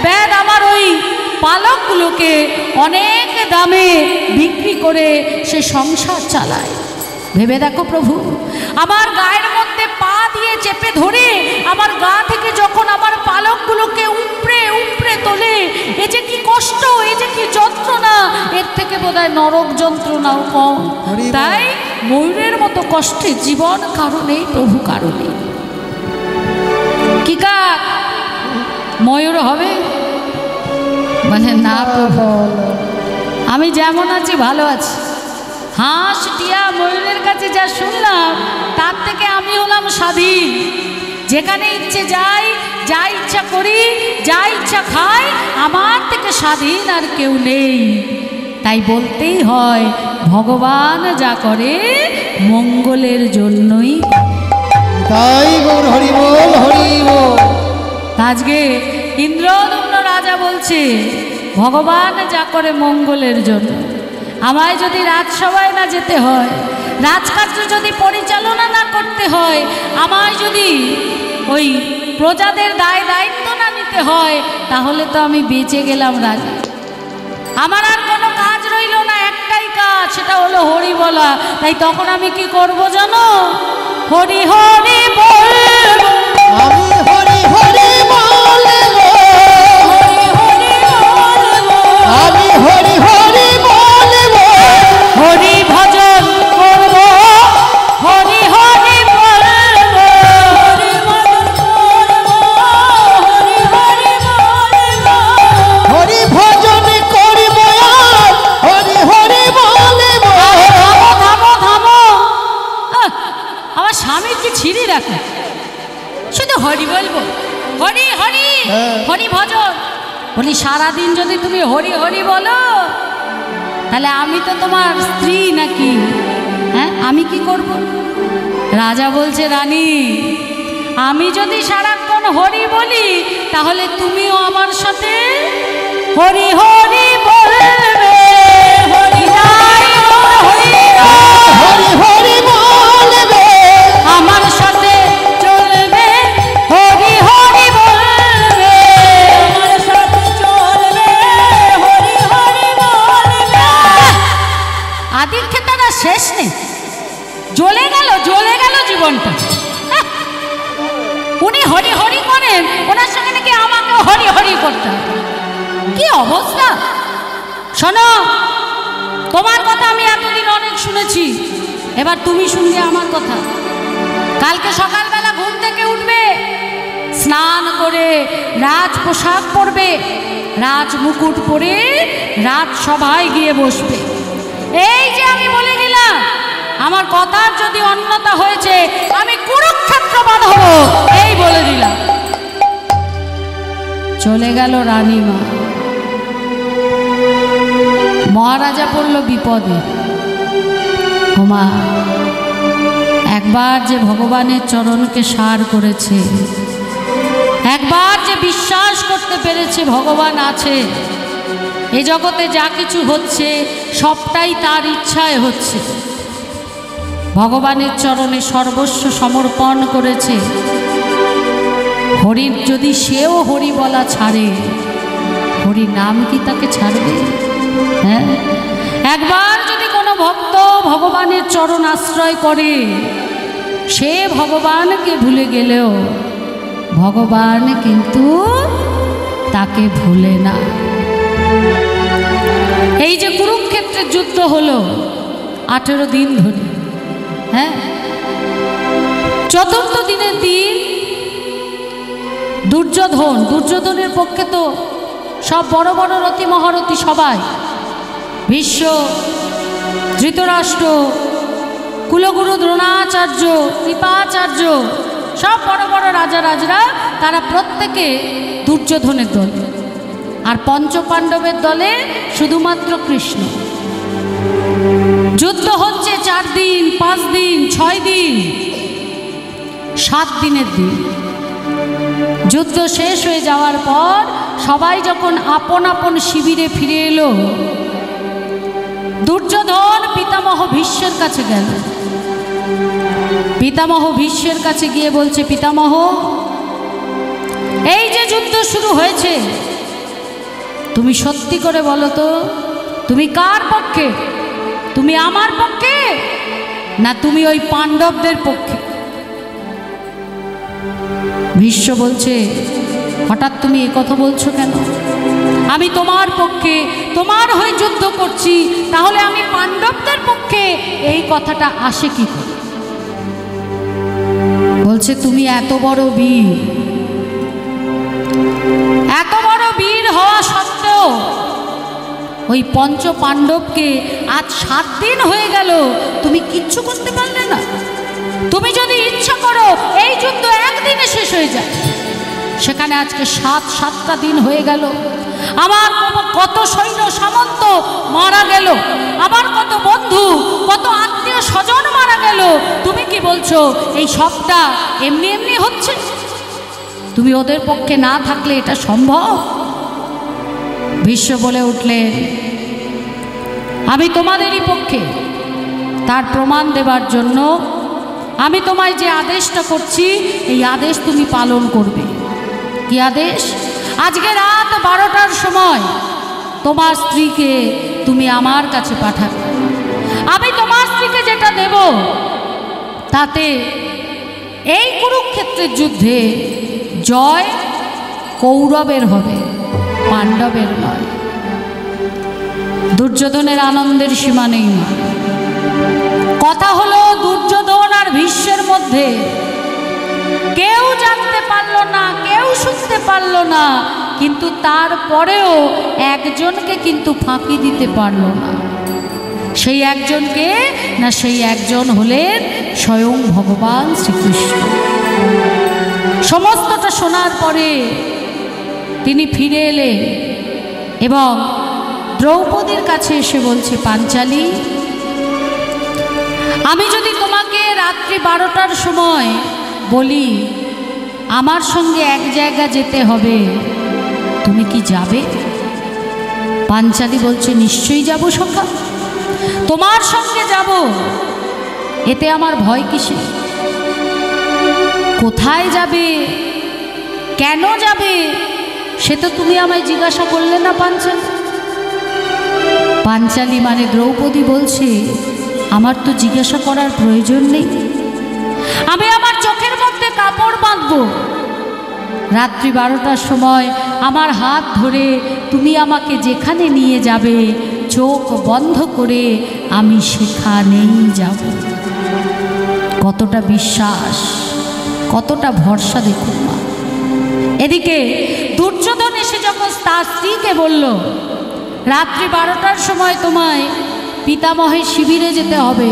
ব্যাগ আমার ওই পালকগুলোকে অনেক দামে বিক্রি করে সে সংসার চালায়। ভেবে দেখো প্রভু, আমার গায়ের মধ্যে পা দিয়ে চেপে ধরে আমার গা থেকে যখন আমার পালকগুলোকে উপড়ে উপড়ে তোলে, এ যে কি কষ্ট, এ যে কি যন্ত্রণা, এর থেকে বোধহয় নরক যন্ত্রণাও কম। তাই ময়ূরের মতো কষ্টে জীবন কারো নেই প্রভু, কারো নেই। কি কাক ময়ূর হবে? বলে, না প্রভু, আমি যেমন আছি ভালো আছি। হাঁস, টিয়া, ময়ূরের কাছে যা শুনলাম, তার থেকে আমি হলাম স্বাধীন। যেখানে ইচ্ছে যাই, যা ইচ্ছা করি, যা ইচ্ছা খাই, আমার থেকে স্বাধীন আর কেউ নেই। তাই বলতেই হয়, ভগবান যা করে মঙ্গলের জন্যই। তাই গৌর হরি বল হরি বল। আজকে ইন্দ্রদম্ন রাজা বলছে ভগবান যা করে মঙ্গলের জন্য। আমায় যদি রাজসভায় না যেতে হয়, রাজকার্য যদি পরিচালনা না করতে হয়, আমায় যদি ওই প্রজাদের দায় দায়িত্ব না নিতে হয়, তাহলে তো আমি বেঁচে গেলাম রাজা। আমার আর কোনো কাজ রইল না, একটাই কাজ, সেটা হলো হরি বলা। তাই তখন আমি কি করব জানো? হরি হরি বলবো, আমি হরি হরি বলবো, হরি হরি বলবো, আমি হরি হরি বলবো, হরি ভজন করব, হরি হরি বলবো, হরি ভজন করব, হরি হরি বলবো, হরি ভজন করিব আর হরি হরি বলবো। থামো থামো থামো। আমার স্বামীর কি ছিঁড়ি রাখে, শুধু হরি বলবো, হরি হরি হরি ভজন বলি। সারাদিন যদি তুমি হরি হরি বলো, তাহলে আমি তো তোমার স্ত্রী নাকি? হ্যাঁ, আমি কি করব? রাজা বলছে, রানী, আমি যদি সারাক্ষণ হরি বলি, তাহলে তুমিও আমার সাথে হরি হরি বলবে। হরি নাই হরি হরি হরি বলবে, আমার সাথে চলবে, হরি হরি বলবে, আমার সাথে চলবে, হরি হরি বলবে। আদির ক্ষেত্রে শেষ নেই, জ্বলে গেল জীবনটা। উনি হরি হরি করেন, ওনার সঙ্গে নাকি আমাকেও হরি হরি করতে হবে। কি অবস্থা! শোনো, তোমার কথা আমি এতদিন অনেক শুনেছি, এবার তুমি শুনবে আমার কথা। কালকে সকালবেলা ঘুম থেকে উঠবে, স্নান করে রাজ পোশাক পরবে, রাজ মুকুট পরে রাজসভায় গিয়ে বসবে। এই যে আমি বলে গেলাম, আমার কথার যদি অন্যতা হয়েছে, আমি কুরুক্ষেত্র বাঁধব, এই বলে দিলাম। চলে গেল রানীমা, মহারাজা পড়ল বিপদে। হোমা, একবার যে ভগবানের চরণকে সার করেছে, একবার যে বিশ্বাস করতে পেরেছে ভগবান আছে, এ জগতে যা কিছু হচ্ছে সবটাই তার ইচ্ছায় হচ্ছে, ভগবানের চরণে সর্বস্ব সমর্পণ করেছে, হরির যদি সেও হরি বলা ছাড়ে, হরি নাম কি তাকে ছাড়বে? হ্যাঁ, একবার যদি কোনো ভক্ত ভগবানের চরণ আশ্রয় করে, সে ভগবানকে ভুলে গেলেও ভগবান কিন্তু তাকে ভুলে না। এই যে কুরুক্ষেত্রের যুদ্ধ হলো 18 দিন ধরে, হ্যাঁ, চতুর্থ দিনের দিন দুর্যোধনের পক্ষে তো সব বড় বড় রতি মহারথী সবাই, ভীষ্ম, ধৃতরাষ্ট্র, কুলগুরু দ্রোণাচার্য, কৃপাচার্য, সব বড় বড় রাজারা, তারা প্রত্যেকে দুর্যোধনের দল, আর পঞ্চপাণ্ডবের দলে শুধুমাত্র কৃষ্ণ। যুদ্ধ হচ্ছে 4 দিন, 5 দিন, 6 দিন, 7 দিনের দিন। যুদ্ধ শেষ হয়ে যাওয়ার পর সবাই যখন আপন আপন শিবিরে ফিরে এলো, দুর্যোধন পিতামহ ভীষ্মের কাছে গেল। পিতামহ ভীষ্মের কাছে গিয়ে বলছে, পিতামহ, এই যে যুদ্ধ শুরু হয়েছে, তুমি সত্যি করে বলো তো, তুমি কার পক্ষে? তুমি আমার পক্ষে, না তুমি ওই পাণ্ডবদের পক্ষে? ভীষ্ম বলছে, হঠাৎ তুমি এ কথা বলছো কেন? আমি তোমার পক্ষে, তোমার হয়ে যুদ্ধ করছি, তাহলে আমি পাণ্ডবদের পক্ষে, এই কথাটা আসে কি করে? বলছে, তুমি এত বড় বীর, এত বড় বীর হওয়া সত্ত্বেও ওই পঞ্চ পাণ্ডবকে আজ 7 দিন হয়ে গেল, তুমি কিচ্ছু করতে পারলে না। তুমি যদি ইচ্ছা করো এই যুদ্ধ একদিনে শেষ হয়ে যায়, সেখানে আজকে 7টা দিন হয়ে গেল, আমার কত সৈন্য সামন্ত মারা গেল, আমার কত বন্ধু কত আত্মীয় স্বজন মারা গেল, তুমি কি বলছো এই সবটা এমনি এমনি হচ্ছে? তুমি ওদের পক্ষে না থাকলে এটা সম্ভব? ভীষ্ম বলে উঠলেন, আমি তোমাদেরই পক্ষে। তার প্রমাণ দেবার জন্য আমি তোমায় যে আদেশটা করছি, এই আদেশ তুমি পালন করবে। কি আদেশ? আজকে রাত 12টার সময় তোমার স্ত্রীকে তুমি আমার কাছে পাঠাবে। আমি তোমার স্ত্রীকে যেটা দেব তাতে এই কুরুক্ষেত্রের যুদ্ধে জয় কৌরবের হবে, পাণ্ডবের নয়। দুর্যোধনের আনন্দের সীমা নেই। কথা হলো দুর্যোধন আর ভীষ্মের মধ্যে কেউ জানতে পারল না, কেউ শুনতে পারল না, কিন্তু তারপরেও একজনকে কিন্তু ফাঁকি দিতে পারল না। সেই একজনকে না, সেই একজন হলেন স্বয়ং ভগবান শ্রীকৃষ্ণ। সমস্তটা শোনার পরে তিনি ফিরে এলেন এবং দ্রৌপদীর কাছে এসে বলছে, পাঞ্চালী, আমি যদি তোমাকে রাত্রি 12টার সময় বলি আমার সঙ্গে এক জায়গা যেতে হবে, তুমি কি যাবে? পাঞ্চালী বলছে, নিশ্চয়ই যাব সখা, তোমার সঙ্গে যাব, এতে আমার ভয় কিসে? কোথায় যাবে, কেন যাবে, সে তো তুমি আমায় জিজ্ঞাসা করলে না পাঞ্চালী। পাঞ্চালী মানে দ্রৌপদী বলছে, আমার তো জিজ্ঞাসা করার প্রয়োজন নেই, আমি আমার চোখের মধ্যে কাপড় বাঁধবো, রাত্রি 12টার সময় আমার হাত ধরে তুমি আমাকে যেখানে নিয়ে যাবে চোখ বন্ধ করে আমি সেখানেই যাব। কতটা বিশ্বাস, কতটা ভরসা দেখুন মা। এদিকে দুর্যোধন এসে যখন তার স্ত্রীকে বলল, রাত্রি 12টার সময় তোমায় পিতামহের শিবিরে যেতে হবে,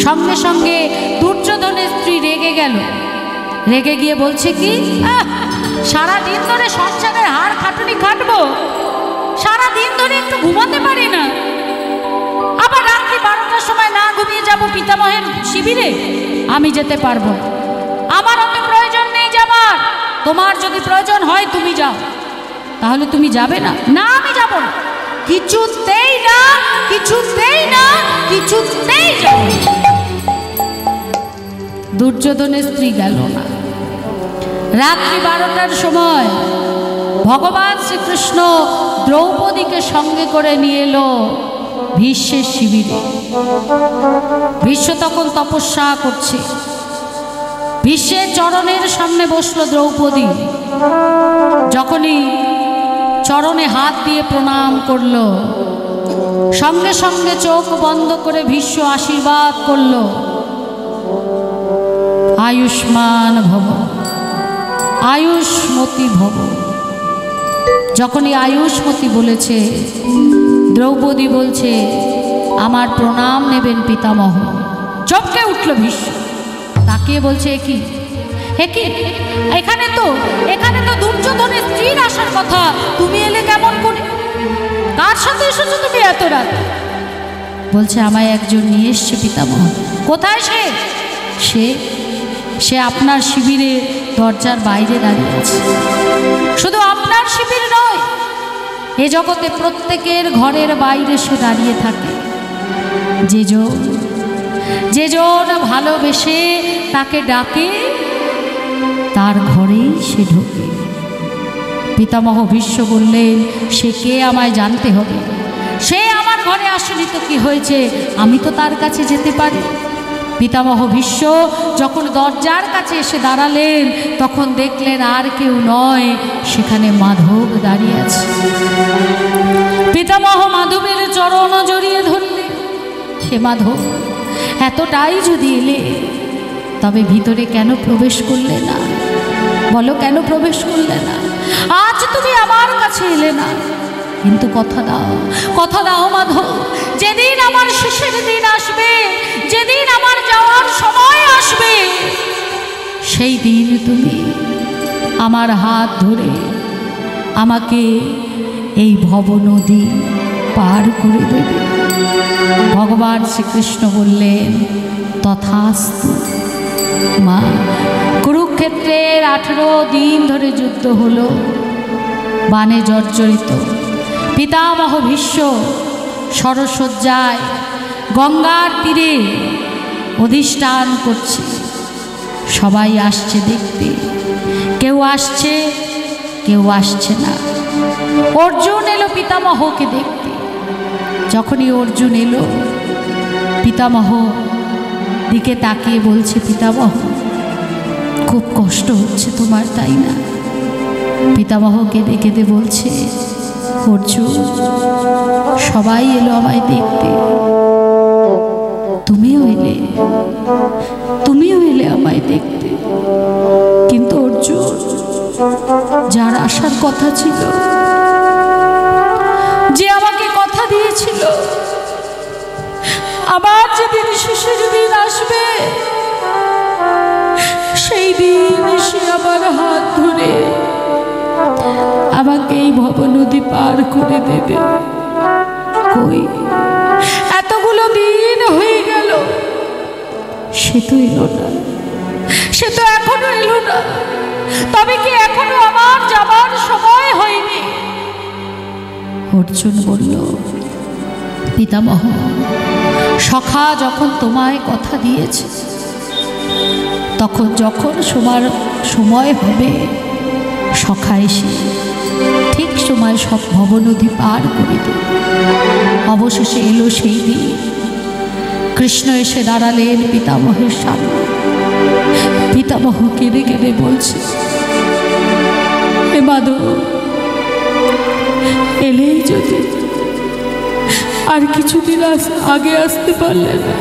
সঙ্গে সঙ্গে দুর্যোধনের স্ত্রী রেগে গেল। রেগে গিয়ে বলছে কি, সারাদিন ধরে সংসারের হাড় খাটুনি খাটবো, সারাদিন ধরে একটু ঘুমাতে পারি না, আবার রাত্রি 12টার সময় না ঘুমিয়ে যাব পিতামহের শিবিরে? আমি যেতে পারবো, আমার অত প্রয়োজন নেই যাবার, তোমার যদি প্রয়োজন হয় তুমি যাও। তাহলে তুমি যাবে না? না, আমি যাব না, কিছুতেই না, কিছুতেই না, কিছুতেই যাব না। দুর্যোধনের স্ত্রী গেল না। রাত্রি 12টার সময় ভগবান শ্রীকৃষ্ণ দ্রৌপদীকে সঙ্গে করে নিয়ে এলো ভীষ্মের শিবিরে। ভীষ্ম তখন তপস্যা করছে। ভীষ্মের চরণের সামনে বসলো দ্রৌপদী। যখনই চরণে হাত দিয়ে প্রণাম করলো, সঙ্গে সঙ্গে চোখ বন্ধ করে ভীষ্ম আশীর্বাদ করলো, আয়ুষ্মান ভব, আয়ুষ্মতী ভব। যখনই আয়ুষ্মতী বলেছে, দ্রৌপদী বলছে, আমার প্রণাম নেবেন পিতামহ। চমকে উঠল ভীষ্ম, তাকিয়ে বলছে, একই একই, এখানে তো দুর্যোধনের স্ত্রীর আসার কথা, তুমি এলে কেমন করে? কার সাথে এসেছো তুমি এত রাত? বলছে, আমায় একজন নিয়ে এসছে পিতামহ। কোথায় সে? সে আপনার শিবিরে দরজার বাইরে দাঁড়িয়ে আছে। শুধু আপনার শিবির নয়, এ জগতে প্রত্যেকের ঘরের বাইরে সে দাঁড়িয়ে থাকে। যেজন ভালোবেসে তাকে ডাকে, তার ঘরেই সে ঢোকে। পিতামহ ভীষ্ম বললেন, সে কে আমায় জানতে হবে। সে আমার ঘরে আসেনি তো কি হয়েছে, আমি তো তার কাছে যেতে পারি। পিতামহ ভীষ্ম যখন দরজার কাছে এসে দাঁড়ালেন, তখন দেখলেন আর কেউ নয়, সেখানে মাধব দাঁড়িয়ে আছে। পিতামহ মাধবের চরণ জড়িয়ে ধরলেন, হে মাধব, এতটাই যদি এলে, তবে ভিতরে কেন প্রবেশ করলে না? বলো, কেন প্রবেশ করলে না? আজ তুমি আমার কাছে এলে না, কিন্তু কথা দাও মাধব, যেদিন আমার শেষের দিন আসবে, যেদিন আমার যাওয়ার সময় আসবে, সেই দিন তুমি আমার হাত ধরে আমাকে এই ভব নদী পার করে দেবে। ভগবান শ্রীকৃষ্ণ বললেন তথাস্তু। মা, কুরুক্ষেত্রের 18 দিন ধরে যুদ্ধ হলো, বাণে জর্জরিত পিতামহ ভীষ্ম সরসজ্জায় গঙ্গার তীরে অধিষ্ঠান করছে। সবাই আসছে দেখতে, কেউ আসছে কেউ আসছে না। অর্জুন এলো পিতামহকে দেখতে। যখনই অর্জুন এলো, পিতামহ দিকে তাকিয়ে বলছে, পিতামহ খুব কষ্ট হচ্ছে তোমার, তাই না? পিতামহ কেঁদে কেঁদে বলছে, অর্জুন সবাই এলো আমায় দেখতে, তুমিও এলে আমায় দেখতে, কিন্তু অর্জুন যার আসার কথা ছিল, যে আমাকে কথা দিয়েছিল আবার যেদিন শেষের দিন আসবে, সেই দিন সে আমার হাত ধরে আমাকে এই ভব নদী পার করে দেবে। কই, এতগুলো দিন হয়ে গেল, সে তো এলো না, সে তো এখনো এলো না। তবে কি এখনো আমার যাবার সময় হয়নি? অর্জুন বলল, পিতামহ, সখা যখন তোমায় কথা দিয়েছে, তখন যখন সময় হবে, সখা এসে ঠিক সময় সব ভবনদী পার করে দেবে। অবশেষে এলো সেই দিন। কৃষ্ণ এসে দাঁড়ালেন পিতামহের সামনে। পিতামহ কেঁদে কেঁদে বলছে, হে মাধব, এলেই যদি আর কিছুদিন আগে আসতে পারলে না,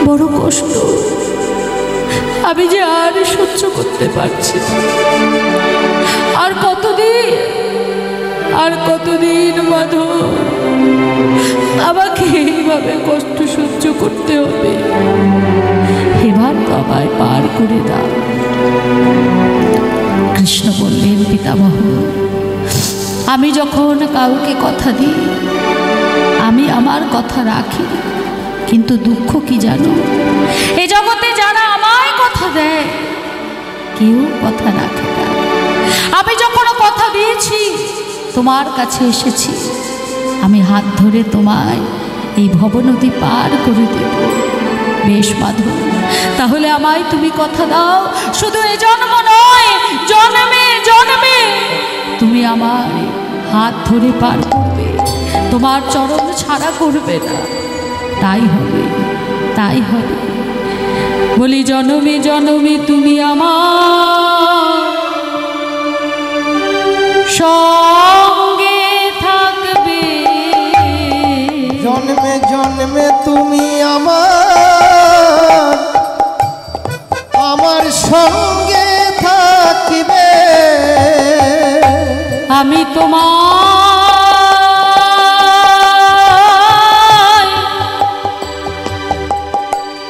বড় কষ্ট, আমি যে আর সহ্য করতে পারছি না। আর কতদিন মাধব আমাকে এইভাবে কষ্ট সহ্য করতে হবে? এবার তো আমায় পার করে দাও। কৃষ্ণ বললেন, পিতামহ, আমি যখন কাউকে কথা দিই, আমি আমার কথা রাখি, কিন্তু দুঃখ কি জানো, এ জগতে যারা আমায় কথা দেয় কেউ কথা রাখে না। আমি যখন কথা দিয়েছি, তোমার কাছে এসেছি, আমি হাত ধরে তোমায় এই ভবনদী পার করে দেব। বেশ মাধব, তাহলে আমায় তুমি কথা দাও, শুধু এ জন্ম নয়, জন্মে জন্মে তুমি আমায় হাত ধরে পার করবে, তোমার চরণ ছাড়া করবে না। তাই হবে, তাই হবে। বলি, জনমে জনমে তুমি আমার সঙ্গে থাকবে, জন্মে জন্মে তুমি আমার সঙ্গে থাকবে। আমি তোমার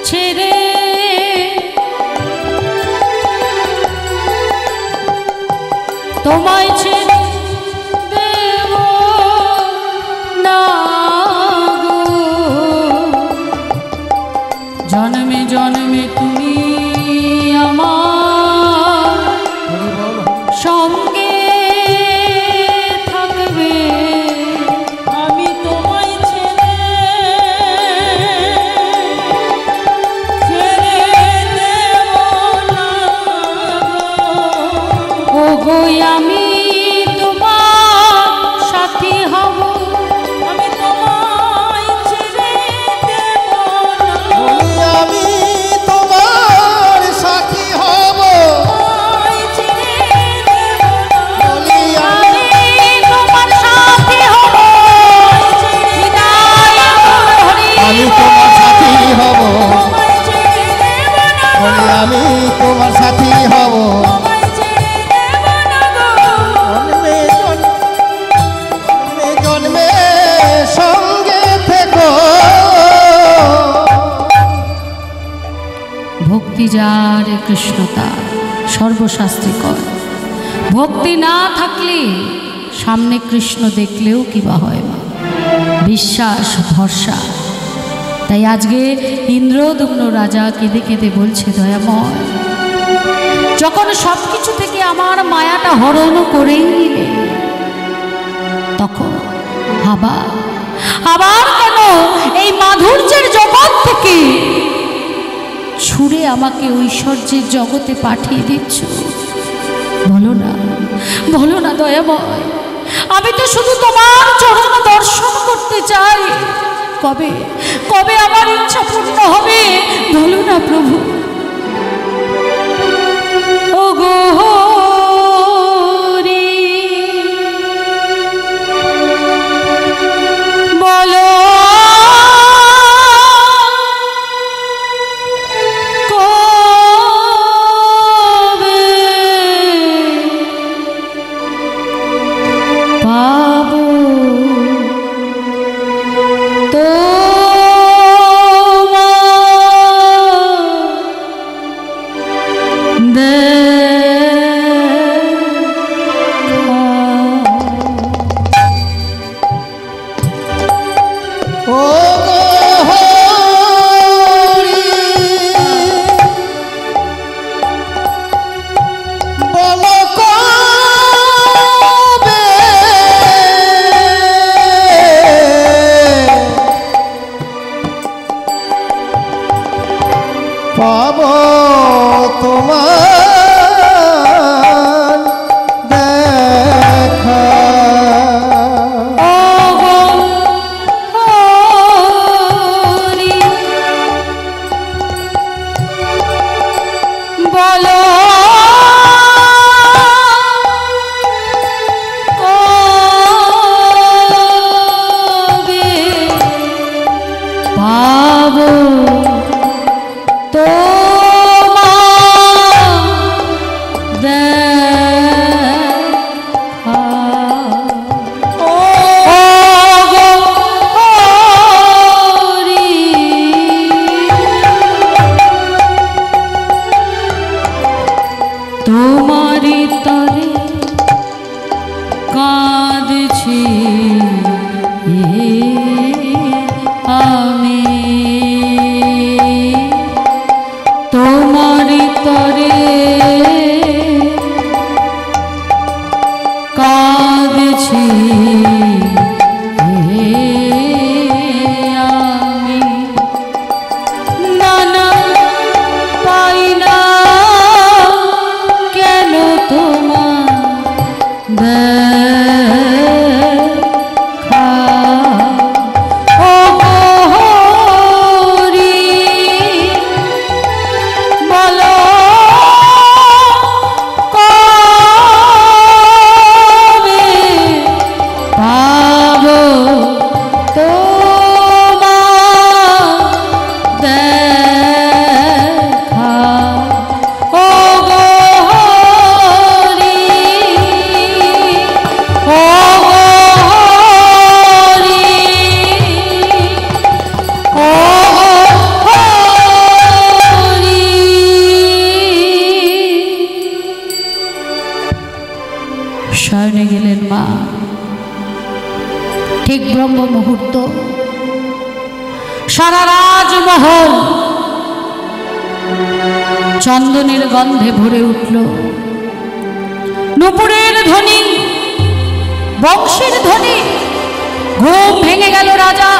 ছেড়ে তোমায় ছেড়ে দেব না গো। জন্মে জন্মে তুমি আমার সঙ্গে থাকবে, আমি তোমায় ছেড়ে দেব না গো। ওগো আমি তোমার সাথী হব, আমি তোমায় ছেড়ে দেব না। আমি তোমার সাথী হব, আমি তোমার সাথী হব, আমি তোমার সাথী হব। জন্মে জন্মে জন্মে সঙ্গে থেকো। ভক্তি যার কৃষ্ণতা সর্বশাস্ত্রে কর। ভক্তি না থাকলে সামনে কৃষ্ণ দেখলেও কিবা হয় মা, বিশ্বাস ভরসা। তাই আজকে ইন্দ্রদুম্ন রাজা কেঁদে কেঁদে বলছে, দয়াময়, যখন সব কিছু থেকে আমার মায়াটা হরণ করেই নিলে, তখন আবার কেন এই মাধুর্যের জগৎ থেকে ছুঁড়ে আমাকে ঐশ্বর্যের জগতে পাঠিয়ে দিচ্ছ? বলো না দয়াময়, আমি তো শুধু তোমার চরণ দর্শন করতে চাই। কবে আমার ইচ্ছা পূর্ণ হবে? বলো না প্রভু। ওগো হরি, বলো কবে পাবো পাবো তোমার দেখা। বলো কবে পাবো তোমারি তরে কাঁদছি আমি, তোমারি তরে কাঁদছি আমি, নানা পাই না কেন তোমার দেখা। ও হরি, বলো কবে পাবো তোমার দেখা। ও হরি, ও হরি, ও হরি। শয়নে গেলেন মা। ঠিক ব্রহ্ম মুহূর্ত, সারা রাজমহল চন্দনের গন্ধে ভরে উঠল। নূপুরের ধ্বনি, বংশীর ধ্বনি। ঘুম ভেঙে গেল রাজা,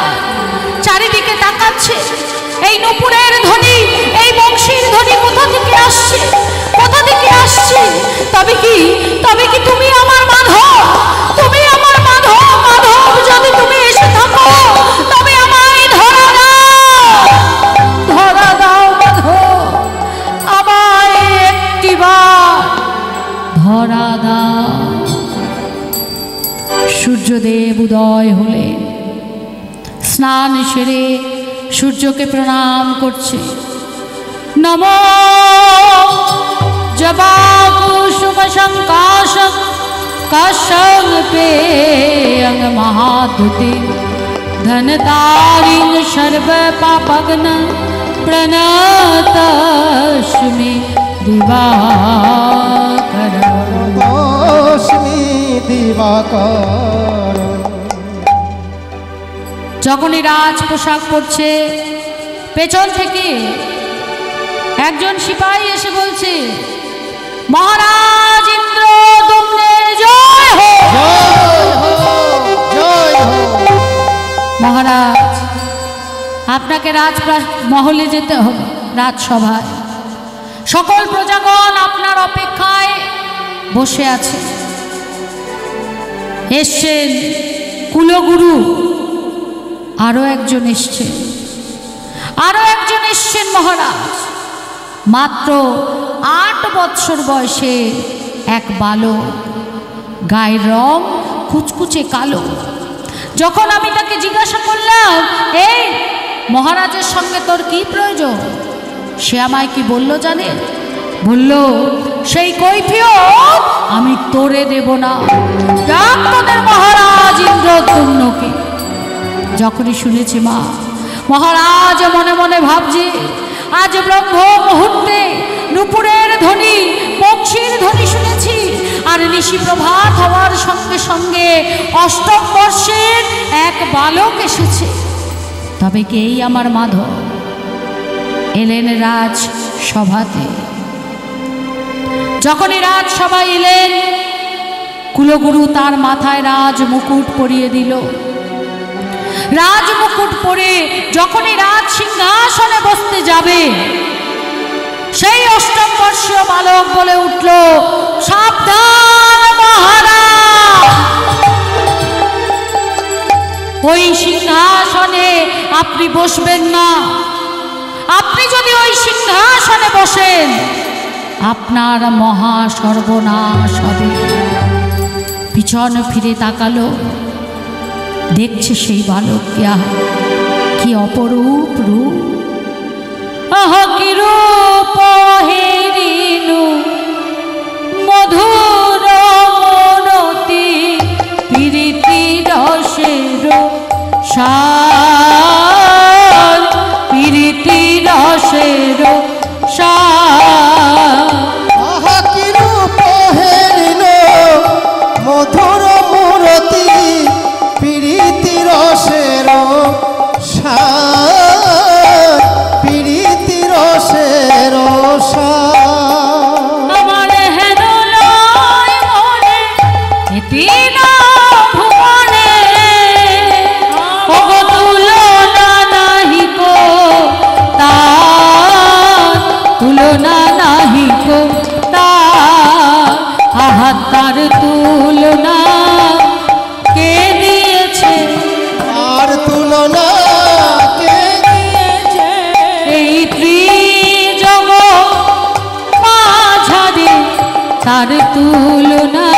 চারিদিকে তাকাচ্ছে। এই নূপুরের ধ্বনি, এই বংশীর ধ্বনি কোথা থেকে আসছে? কোথা থেকে আসছে? তবে কি তুমি আমার মাধব? তুমি আমার মাধব? মাধব, যদি তুমি এসে থাকো তবে আমায় ধরা দাও, ধরা দাও মাধব, আমায় একটিবার ধরা দাও। সূর্যদেব উদয় হলেন, স্নান সেরে সূর্যকে প্রণাম করছে। নমো জবাকুসুম সংকাশম কাশং পেয়ং মহাদ্যুতি ধনতারিং সর্ব পাপগ্ন প্রণতস্মি দিবাকর। তস্মি দিবাকর। যখনই রাজ পোশাক পরছে, পেছন থেকে একজন সিপাহী এসে বলছে, মহারাজ ইন্দ্রদ্যুম্নের জয় হোক। জয় হো। মহারাজ, আপনাকে রাজমহলে যেতে হবে, রাজসভায় সকল প্রজাগণ আপনার অপেক্ষায় বসে আছে। এসছেন কুলগুরু, আরো একজন এসছেন, মহারাজ। মাত্র 8 বৎসর বয়সে এক বালক, গায়ের রং কুচকুচে কালো। যখন আমি তাকে জিজ্ঞাসা করলাম, এই মহারাজের সঙ্গে তোর কি প্রয়োজন, সে আমায় কি বলল জানে? বলল, সেই কৈফিয়ত আমি তোরে দেব না, ডাক তোদের মহারাজ ইন্দ্রদ্যুম্নকে। যখনই শুনেছি মা, মহারাজ মনে মনে ভাবছে, আজ ব্রহ্ম মুহূর্তে নুপুরের ধ্বনি, পক্ষীর ধ্বনি শুনেছি, আর নিশি প্রভাত হওয়ার সঙ্গে সঙ্গে 8ম বর্ষের এক বালক এসেছে। তবে কে এই আমার মাধব? এলেন রাজ সভাতে। যখনই রাজসভায় এলেন, কুলগুরু তার মাথায় রাজ মুকুট পরিয়ে দিল। রাজ মুকুট পরে যখনই রাজ সিংহাসনে বসতে যাবে, সেই 8ম বর্ষীয় বালক বলে উঠল, সাবধান মহারাজ, ওই সিংহাসনে আপনি বসবেন না। আপনি যদি ওই সিংহাসনে বসেন, আপনার মহা সর্বনাশ হবে। পিছন ফিরে তাকালো, দেখছে সেই বালককে, কি অপরূপ রূপ, আহ কি রূপ হেরিনু মধুর মনতি প্রীতি রসের সার, প্রীতি রসের সার। আহা কি রূপ হেরিল মধুর মূরতি প্রীতি রসের সার, প্রীতি রসের সার। আমার হেন লয় মনে তিন ভুবনে, ওগো তুলনা নাহি কো তার, তুলনা নাহি কো তার। আহা তার তুলনা কে দিয়েছে, আর তুলনা কে দিয়েছে এই ত্রিজগৎ মাঝারে, তার তুলনা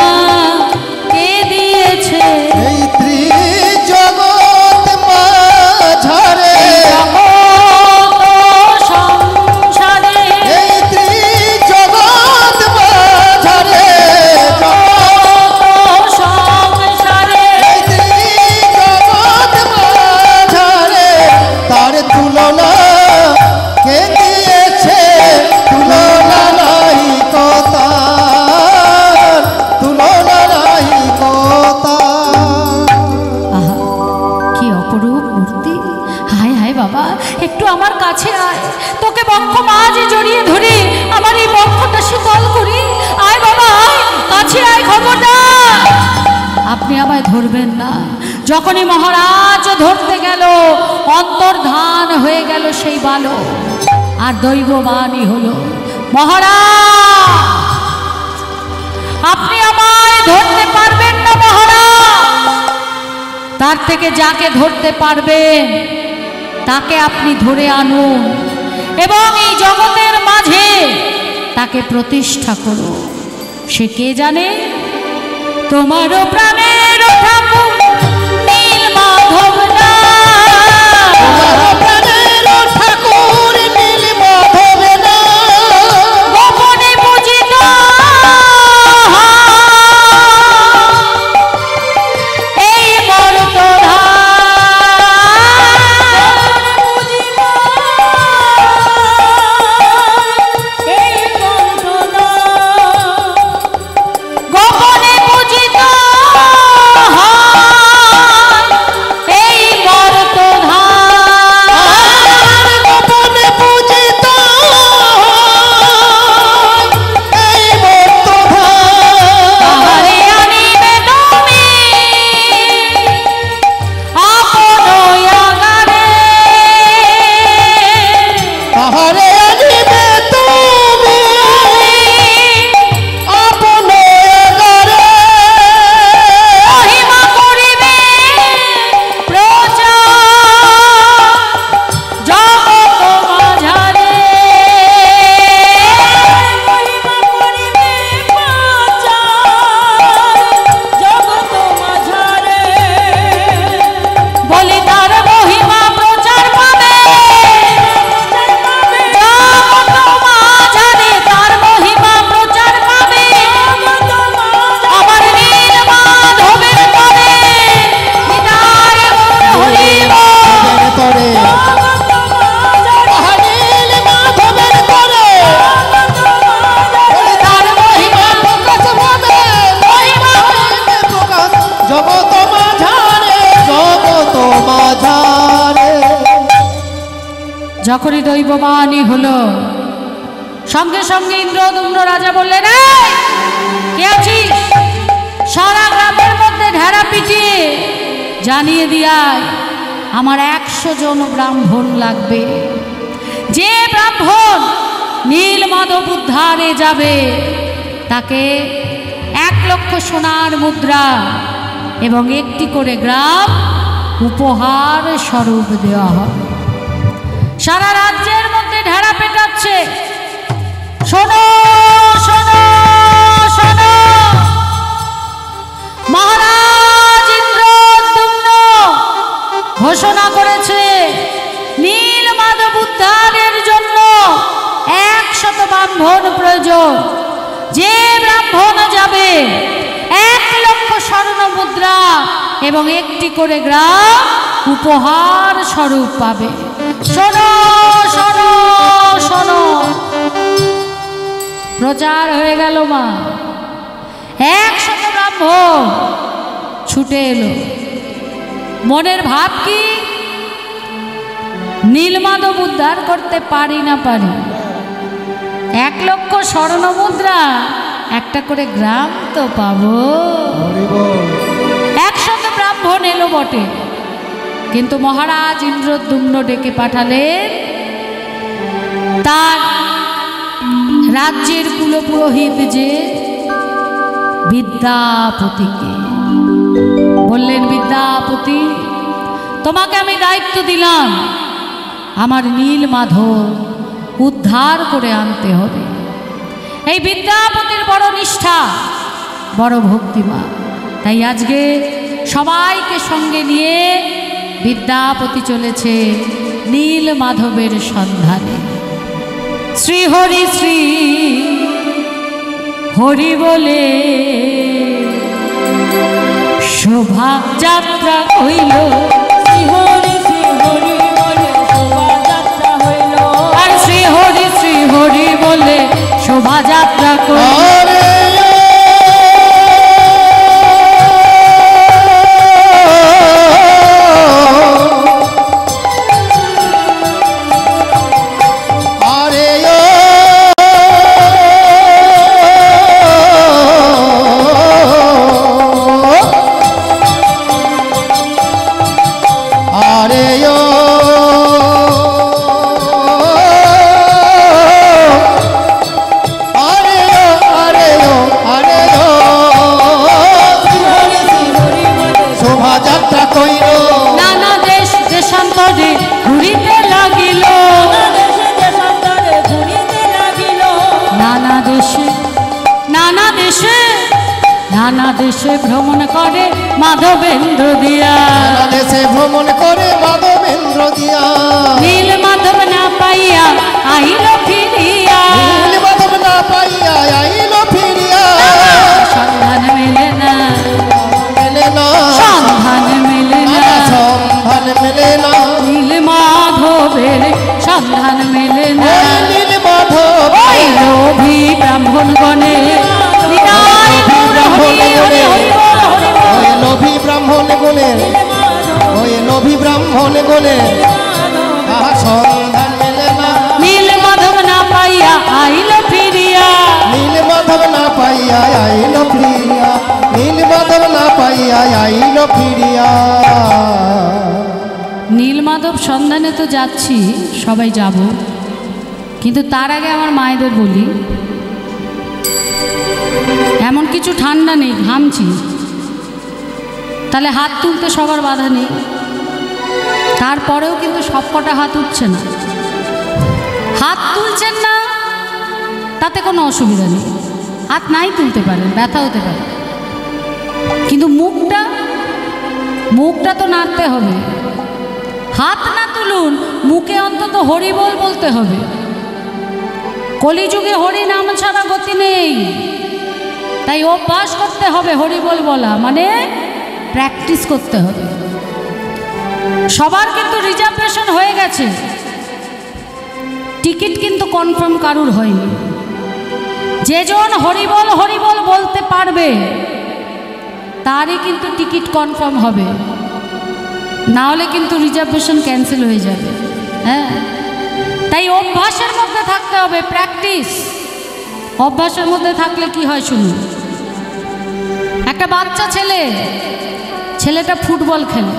কে দিয়েছে? এই ত্রিজগৎ মাঝারে, জগৎ সংসারে, এই ত্রিজগৎ মাঝারে, জগৎ সংসারে, এই ত্রিজগৎ মাঝারে তার তুলনা কে দিয়েছে? তুলনা নাই কতার, তুলনা নাই কতার। আহা কি অপরূপ মূর্তি! হায় হায় বাবা, একটু আমার কাছে আয়, তোকে বক্ষ মাঝে জড়িয়ে ধরে আমার এই বক্ষটা শীতল করি। আয় বাবা, আয়, কাছে আয়, খবরদার আপনি আমায় ধরবেন না। যখনই মহারাজ ধরতে গেল, অন্তর্ধান হয়ে গেল সেই বালক, আর দৈববাণী হলো, মহারাজ আপনি আমায় ধরতে পারবেন না মহারাজ। তার থেকে যাকে ধরতে পারবেন তাকে আপনি ধরে আনুন, এবং এই জগতের মাঝে তাকে প্রতিষ্ঠা করুন। সে কে জানে? তোমারও প্রাণের ঠাকুর নীলমাধব না, প্রাণের ঠাকুর নীলমাধব না, গোপনে পূজিত এই মর্তধাম, গোপনে পূজিত জগত মাঝারে জগত মাঝারে। যখনই দৈববাণী হলো সঙ্গে সঙ্গে ইন্দ্রদুম্ন রাজা বললেন, এই কে আছিস? সারা গ্রামের মধ্যে ঢেরা পিটিয়ে জানিয়ে দিয়ায় আমার 100 জন ব্রাহ্মণ লাগবে। যে ব্রাহ্মণ নীলমাধব উদ্ধারে যাবে তাকে 1 লক্ষ সোনার মুদ্রা এবং 1টি করে গ্রাম উপহার স্বরূপ দেওয়া হবে। সারা রাজ্যের মধ্যে ঢেরা পেটাচ্ছে, শোনো শোনো শোনো, মহারাজ ইন্দ্রদ্যুম্ন ঘোষণা করেছে নীলমাধব উদ্ধারের জন্য 100 ব্রাহ্মণ প্রয়োজন। যে ব্রাহ্মণ যাবে 1 লক্ষ স্বর্ণ মুদ্রা এবং 1টি করে গ্রাম উপহার স্বরূপ পাবে। শোনো শোনো শোনো। প্রচার হয়ে গেল মা। 100 ব্রাহ্মণ ছুটে এলো। মনের ভাব কি? নীলমাধব উদ্ধার করতে পারি না পারি, 1 লক্ষ স্বর্ণ মুদ্রা, 1টা করে গ্রাম তো পাবো। 100 ব্রাহ্মণ এলো বটে, কিন্তু মহারাজ ইন্দ্রদ্যুম্ন ডেকে পাঠালেন তার রাজ্যের কুলপুরোহিত যে বিদ্যাপতিকে। বললেন, বিদ্যাপতি, তোমাকে আমি দায়িত্ব দিলাম আমার নীলমাধব উদ্ধার করে আনতে হবে। এই বিদ্যাপতির বড় নিষ্ঠা, বড় ভক্তিমা, তাই আজকে সবাইকে সঙ্গে নিয়ে বিদ্যাপতি চলেছে নীলমাধবের সন্ধানে। শ্রী হরি শ্রী হরি বলে শোভা যাত্রা হইল, শ্রী হরি শ্রী হরি বলে শোভা যাত্রা হইল, আর শ্রী হরি বলে শোভাযাত্রা কইল। নানা দেশে ভ্রমণ করে মাধবেন্দ্র দিয়া, নানা দেশে ভ্রমণ করে মাধবেন্দ্র দিয়া, নীলমাধব না পাইয়া আইল ফিরিয়া, নীলমাধব না পাইয়া আইল ফিরিয়া, সন্ধান মেলে না, মেলে না, সন্ধান মেলে না, সন্ধান মেলে না, নীলমাধবের সন্ধান মেলে না। নীলমাধব ওই লোভী ব্রাহ্মণ গণে লোভী ব্রাহ্মণ গুণে, ওই লোভী ব্রাহ্মণ গুণে সন্ধান মেলে না, নীলমাধব না পাইয়া আইল ফিরিয়া, নীলমাধব না পাইয়া আইল ফিরিয়া, নীলমাধব না পাইয়া আইল ফিরিয়া। নীলমাধব সন্ধানে তো যাচ্ছি, সবাই যাব, কিন্তু তার আগে আমার মায়েদের বলি, এমন কিছু ঠান্ডা নেই, ঘামছি, তাহলে হাত তুলতে সবার বাধা নেই। তারপরেও কিন্তু সবকটা হাত উঠছে না। হাত তুলছেন না তাতে কোনো অসুবিধা নেই, হাত নাই তুলতে পারেন, ব্যথা হতে পারে, কিন্তু মুখটা তো নাড়তে হবে। হাত না তুলুন, মুখে অন্তত হরি বলতে হবে। কলিযুগে হরি নাম ছাড়া গতি নেই, তাই অভ্যাস করতে হবে হরিবল বলা, মানে প্র্যাকটিস করতে হবে। সবার কিন্তু রিজার্ভেশন হয়ে গেছে, টিকিট কিন্তু কনফার্ম কারুর হয়নি। যেজন হরিবল বলতে পারবে তারই কিন্তু টিকিট কনফার্ম হবে, না হলে কিন্তু রিজার্ভেশন ক্যান্সেল হয়ে যাবে। হ্যাঁ, তাই অভ্যাসের মধ্যে থাকতে হবে, প্র্যাকটিস। অভ্যাসের মধ্যে থাকলে কি হয় শুনুন। একটা বাচ্চা ছেলেটা ফুটবল খেলে,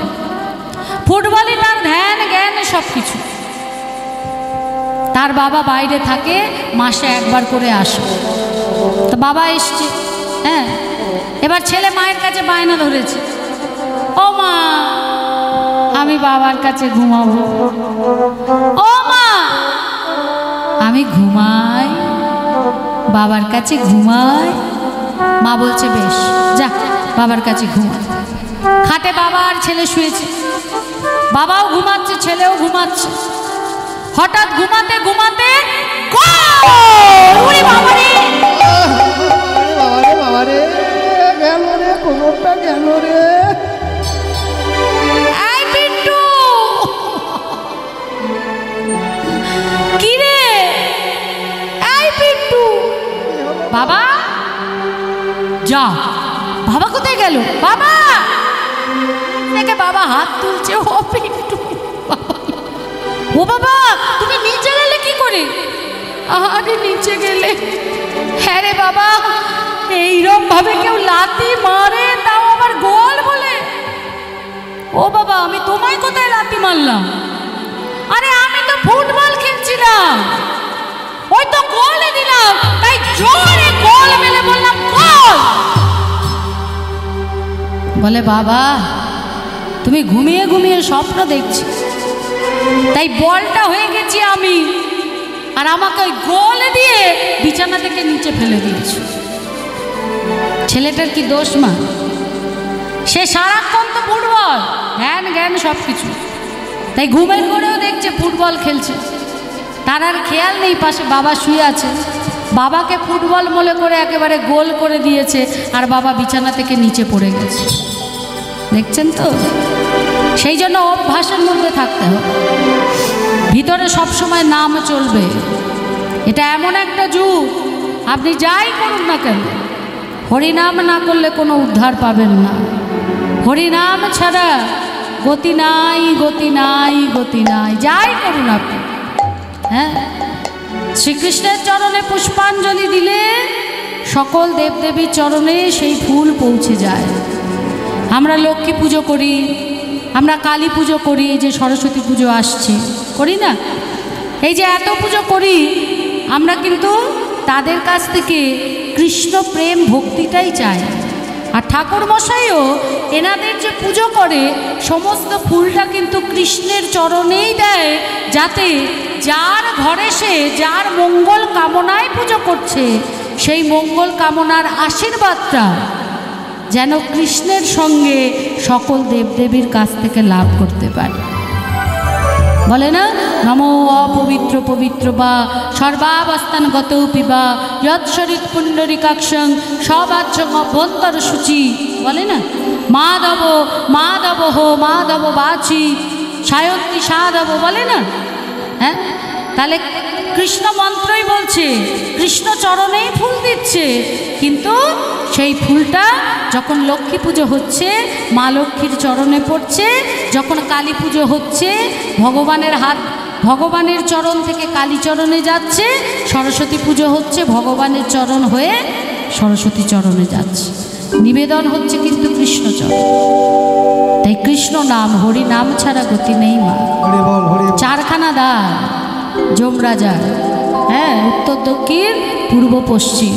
ফুটবলই তার ধ্যান জ্ঞান সব কিছু। তার বাবা বাইরে থাকে, মাসে একবার করে আসে। তো বাবা এসছে, হ্যাঁ, এবার ছেলে মায়ের কাছে বায়না ধরেছে, ও মা আমি বাবার কাছে ঘুমাবো, ও মা আমি ঘুমাই, বাবার কাছে ঘুমাই। মা বলছে বেশ যা বাবার কাছে ঘুমা। খাটে বাবা আর ছেলে শুয়েছে, বাবাও ঘুমাচ্ছে ছেলেও ঘুমাচ্ছে। হঠাৎ ঘুমাতে ঘুমাতে বাবারে গেল রে, কোনটা গেল রে। কি রে এই পিন্টু, বাবা যা, বাবা কোথায় গেল? বাবা দেখে বাবা হাত তুলছে, ও পিন্টু, ও বাবা তুমি নিচে গেলে কি করে? আরে নিচে গেলে, হ্যাঁ রে বাবা এইরকম ভাবে কেউ লাথি মারে, তাও আবার গোল বলে। ও বাবা আমি তোমায় কোথায় লাথি মারলাম? আরে আমি তো ফুটবল খেলছিলাম, ওই তো গোলে দিলাম, তাই জোরে গোল মেলে বললাম গোল। বলে বাবা তুমি ঘুমিয়ে ঘুমিয়ে স্বপ্ন দেখছি, তাই বলটা হয়ে গেছি আমি, আর আমাকে ওই গোল দিয়ে বিছানা থেকে নিচে ফেলে দিয়েছি। ছেলেটার কি দোষ মা? সে সারাক্ষণ তো ফুটবল, ধ্যান জ্ঞান সব কিছু, তাই ঘুমের ঘরেও দেখছে ফুটবল খেলছে, তার আর খেয়াল নেই পাশে বাবা শুয়ে আছে। বাবাকে ফুটবল মনে করে একেবারে গোল করে দিয়েছে, আর বাবা বিছানা থেকে নিচে পড়ে গেছে। দেখছেন তো, সেই জন্য অভ্যাসের মধ্যে থাকতে হবে, ভিতরে সবসময় নাম চলবে। এটা এমন একটা যুগ, আপনি যাই করুন না কেন, হরিনাম না করলে কোনো উদ্ধার পাবেন না। হরিনাম ছাড়া গতি নাই, গতি নাই, গতি নাই, যাই করুন আপনি। হ্যাঁ, শ্রীকৃষ্ণের চরণে পুষ্পাঞ্জলি দিলে সকল দেবদেবীর চরণে সেই ফুল পৌঁছে যায়। আমরা লক্ষ্মী পুজো করি, আমরা কালী পুজো করি, যে সরস্বতী পুজো আসছে করি না, এই যে এত পুজো করি আমরা, কিন্তু তাদের কাছ থেকে কৃষ্ণ প্রেম ভক্তিটাই চাই। আর ঠাকুর মশাইও এনাদের যে পুজো করে সমস্ত ফুলটা কিন্তু কৃষ্ণের চরণেই দেয়, যাতে যার ঘরে সে যার মঙ্গল কামনায় পুজো করছে সেই মঙ্গল কামনার আশীর্বাদটা যেন কৃষ্ণের সঙ্গে সকল দেবদেবীর কাছ থেকে লাভ করতে পারে। বলে না, নমো অপবিত্র পবিত্র বা সর্বাবস্থানগত পিবা যৎসরিত পুণ্ডরিকাক্ষং সবাচ্ছং অভ্যন্তর সূচি। বলে না, মাধব মাধব হো মাধব বাচি সায়ন্তী সাধব, বলে না। হ্যাঁ, তাহলে কৃষ্ণ মন্ত্রই বলছে, কৃষ্ণ চরণেই ফুল দিচ্ছে, কিন্তু সেই ফুলটা যখন লক্ষ্মী পুজো হচ্ছে মা লক্ষ্মীর চরণে পড়ছে, যখন কালী পুজো হচ্ছে ভগবানের চরণ থেকে কালী চরণে যাচ্ছে, সরস্বতী পুজো হচ্ছে ভগবানের চরণ হয়ে সরস্বতী চরণে যাচ্ছে, নিবেদন হচ্ছে কিন্তু কৃষ্ণ চরণ। তাই কৃষ্ণ নাম, হরি নাম ছাড়া গতি নেই মা। চারখানা দ্বার যমরাজার, হ্যাঁ, উত্তর দক্ষিণ পূর্ব পশ্চিম।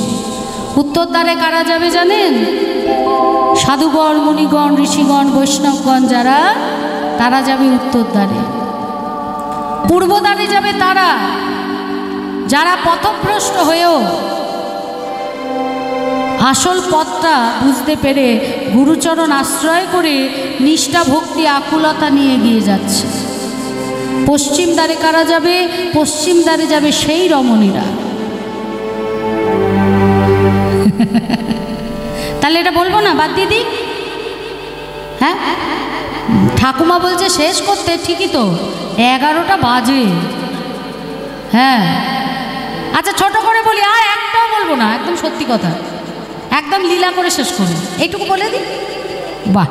উত্তর দ্বারে কারা যাবে জানেন? সাধুগণ, মুনিগণ, ঋষিগণ, বৈষ্ণবগণ যারা, তারা যাবে উত্তর দ্বারে। পূর্ব দ্বারে যাবে তারা যারা পথভ্রষ্ট হয়েও আসল পথটা বুঝতে পেরে গুরুচরণ আশ্রয় করে নিষ্ঠা ভক্তি আকুলতা নিয়ে এগিয়ে যাচ্ছে। পশ্চিম দ্বারে কারা যাবে? পশ্চিম দ্বারে যাবে সেই রমণীরা। তাহলে এটা বলবো না, বাদ দিয়ে দিই? হ্যাঁ, ঠাকুমা বলছে শেষ করতে, ঠিকই তো, 11টা বাজে। হ্যাঁ, আচ্ছা ছোট করে বলি, আর একটাও বলবো না, একদম সত্যি কথা, একদম লীলা করে শেষ করুন, এইটুকু বলে দিই। বাহ,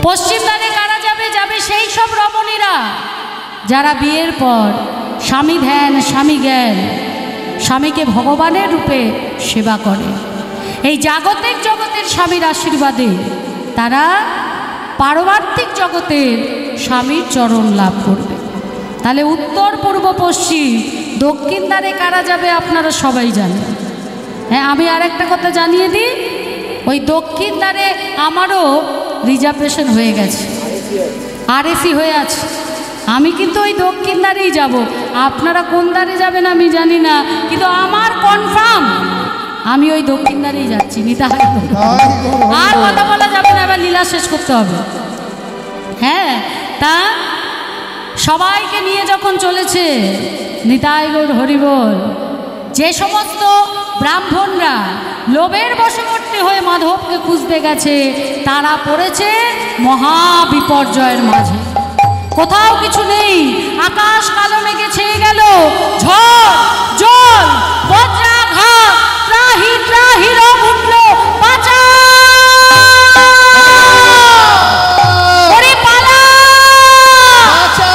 পশ্চিম দ্বারে কারা যাবে? যাবে সেই সব রমণীরা যারা বিয়ের পর স্বামী ধ্যান স্বামী জ্ঞান, স্বামীকে ভগবানের রূপে সেবা করে। এই জাগতিক জগতের স্বামীর আশীর্বাদে তারা পারমার্থিক জগতের স্বামীর চরণ লাভ করবে। তাহলে উত্তর পূর্ব পশ্চিম দক্ষিণ দ্বারে কারা যাবে আপনারা সবাই জানেন। হ্যাঁ, আমি আর একটা কথা জানিয়ে দিই, ওই দক্ষিণ দ্বারে আমারও রিজার্ভেশন হয়ে গেছে, আরএসি হয়ে আছে। আমি কিন্তু ওই দক্ষিণ দ্বারেই যাব। আপনারা কোন দ্বারে যাবেন আমি জানি না, কিন্তু আমার কনফার্ম আমি ওই দক্ষিণ দ্বারেই যাচ্ছি। নিতাই আর কথা বলা যাবে না, এবার লীলা শেষ করতে হবে। হ্যাঁ, তা সবাইকে নিয়ে যখন চলেছে নিতাই গৌর হরিবোল, যে সমস্ত ব্রাহ্মণরা লোভের বশবর্তী হয়ে মাধবকে খুঁজতে গেছে তারা পড়েছে মহা বিপর্যয়ের মাঝে। কোথাও কিছু নেই, আকাশ কালো মেঘে ছেয়ে গেল, ঝড় জল বজ্রাঘাত, ত্রাহি ত্রাহি রব উঠল, বাঁচা ওরে পালা,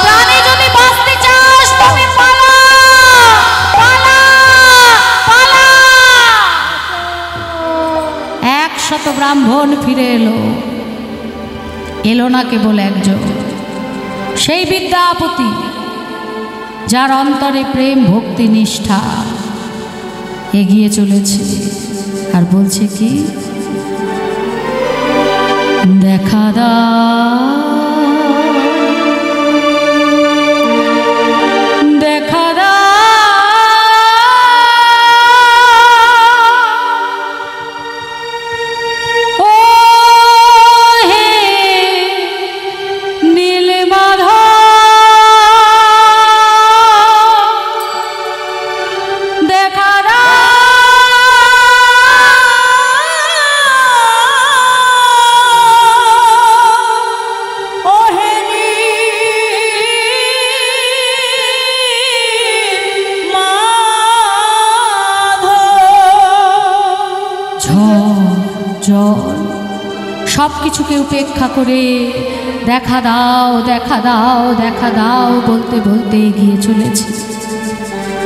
প্রাণে যদি বাঁচতে চাস তবে পালা, পালা পালা। 100 ব্রাহ্মণ ফিরে এলো না কেবল একজন, সেই বিদ্যাপতি যার অন্তরে প্রেম ভক্তি নিষ্ঠা। এগিয়ে চলেছে আর বলছে কি, দেখা দাও দেখা দাও ও হে নীলমাধব, দেখা দাও ও হে নীলমাধব। ঝড় জল সব কিছুকে উপেক্ষা করে দেখা দাও দেখা দাও দেখা দাও বলতে বলতে এগিয়ে চলেছে।